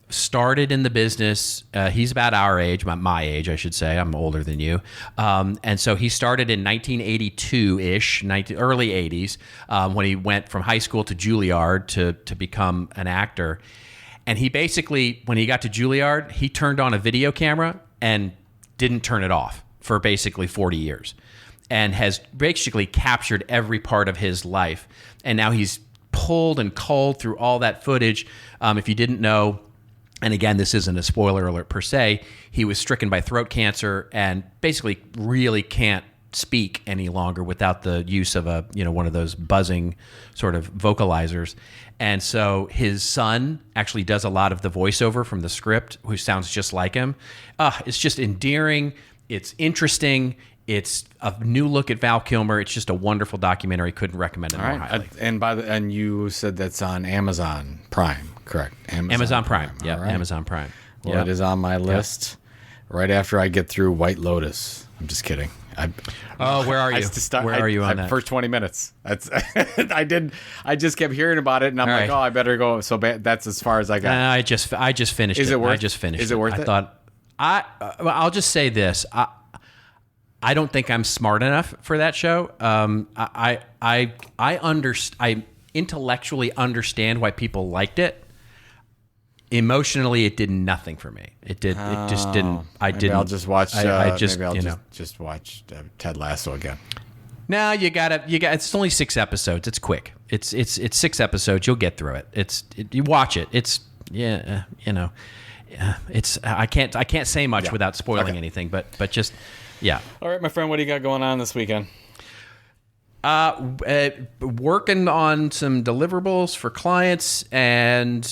started in the business. He's about our age, my age, I should say. I'm older than you. And so he started in 1982-ish, early 80s, when he went from high school to Juilliard to become an actor. And he basically, when he got to Juilliard, he turned on a video camera and didn't turn it off for basically 40 years and has basically captured every part of his life. And now he's pulled and culled through all that footage. If you didn't know, and again, this isn't a spoiler alert per se, he was stricken by throat cancer and basically really can't speak any longer without the use of one of those buzzing sort of vocalizers. And so his son actually does a lot of the voiceover from the script, who sounds just like him. It's just endearing. It's interesting. It's a new look at Val Kilmer. It's just a wonderful documentary. Couldn't recommend it more highly. And you said that's on Amazon Prime, correct? Amazon Prime. Yeah, right. Amazon Prime. Well, it is on my list right after I get through White Lotus. I'm just kidding. Where are you? Where are you on that? First 20 minutes. That's I just kept hearing about it, and I'm All like, right. I better go. So that's as far as I got. I just finished it. Is it worth? I just finished. Is it worth it? I thought I'll just say this. I don't think I'm smart enough for that show. I intellectually understand why people liked it. Emotionally, it did nothing for me. It just didn't. I'll just watch. Maybe I'll just watch Ted Lasso again. No, you got. It's only 6 episodes. It's quick. It's 6 episodes. You'll get through it. You watch it. It's yeah, it's I can't say much without spoiling anything, but just yeah. All right, my friend, what do you got going on this weekend? Working on some deliverables for clients, and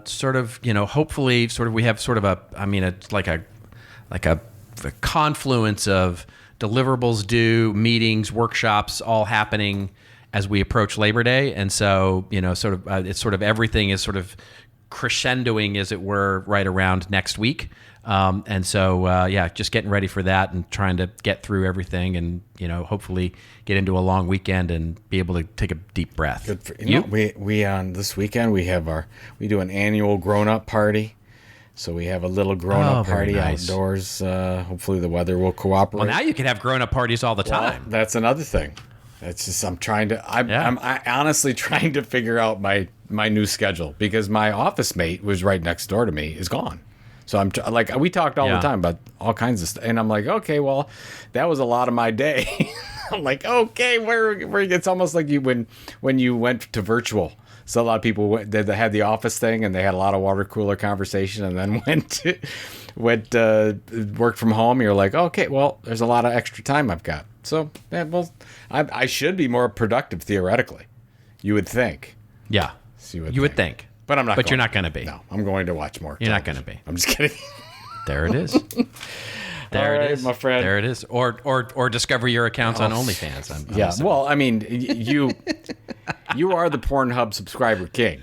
sort of, hopefully, sort of we have sort of it's like a confluence of deliverables due, meetings, workshops, all happening as we approach Labor Day, and so sort of it's sort of everything is sort of crescendoing, as it were, right around next week. And so, just getting ready for that and trying to get through everything and, hopefully get into a long weekend and be able to take a deep breath. Good for you. We on this weekend, we do an annual grown-up party. So we have a little grown-up party outdoors. Hopefully the weather will cooperate. Well, now you can have grown-up parties all the time. Well, that's another thing. It's just, I'm honestly trying to figure out my new schedule, because my office mate, was right next door to me, is gone. So I'm we talked all the time about all kinds of stuff, and I'm like, okay, well, that was a lot of my day. I'm like, okay, where it's almost like when you went to virtual. So a lot of people they had the office thing, and they had a lot of water cooler conversation, and then went work from home. You're like, okay, well, there's a lot of extra time I've got. So I should be more productive theoretically. You would think. Yeah, you would think. But I'm not. But you're not going to be. No, I'm going to watch more. You're not going to be. I'm just kidding. There it is. There it is, my friend. There it is. Or discover your accounts on OnlyFans. Well, I mean, you are the Pornhub subscriber king.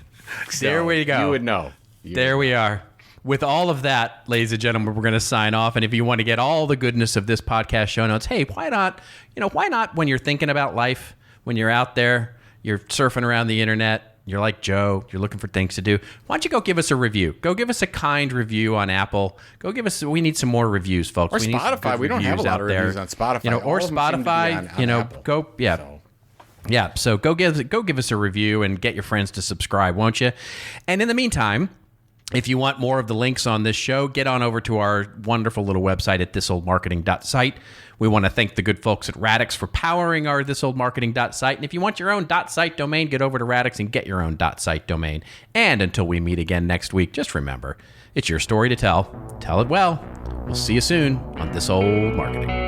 So there we go. You would know. We are. With all of that, ladies and gentlemen, we're going to sign off. And if you want to get all the goodness of this podcast show notes, hey, why not? Why not when you're thinking about life, when you're out there, you're surfing around the internet, you're like Joe, you're looking for things to do. Why don't you go give us a review? Go give us a kind review on Apple. We need some more reviews, folks. Or Spotify. We don't have a lot of reviews on Spotify. Or Spotify. So go give us a review and get your friends to subscribe, won't you? And in the meantime, if you want more of the links on this show, get on over to our wonderful little website at ThisOldMarketing.site. We want to thank the good folks at Radix for powering our ThisOldMarketing.site. And if you want your own .site domain, get over to Radix and get your own .site domain. And until we meet again next week, just remember, it's your story to tell. Tell it well. We'll see you soon on This Old Marketing.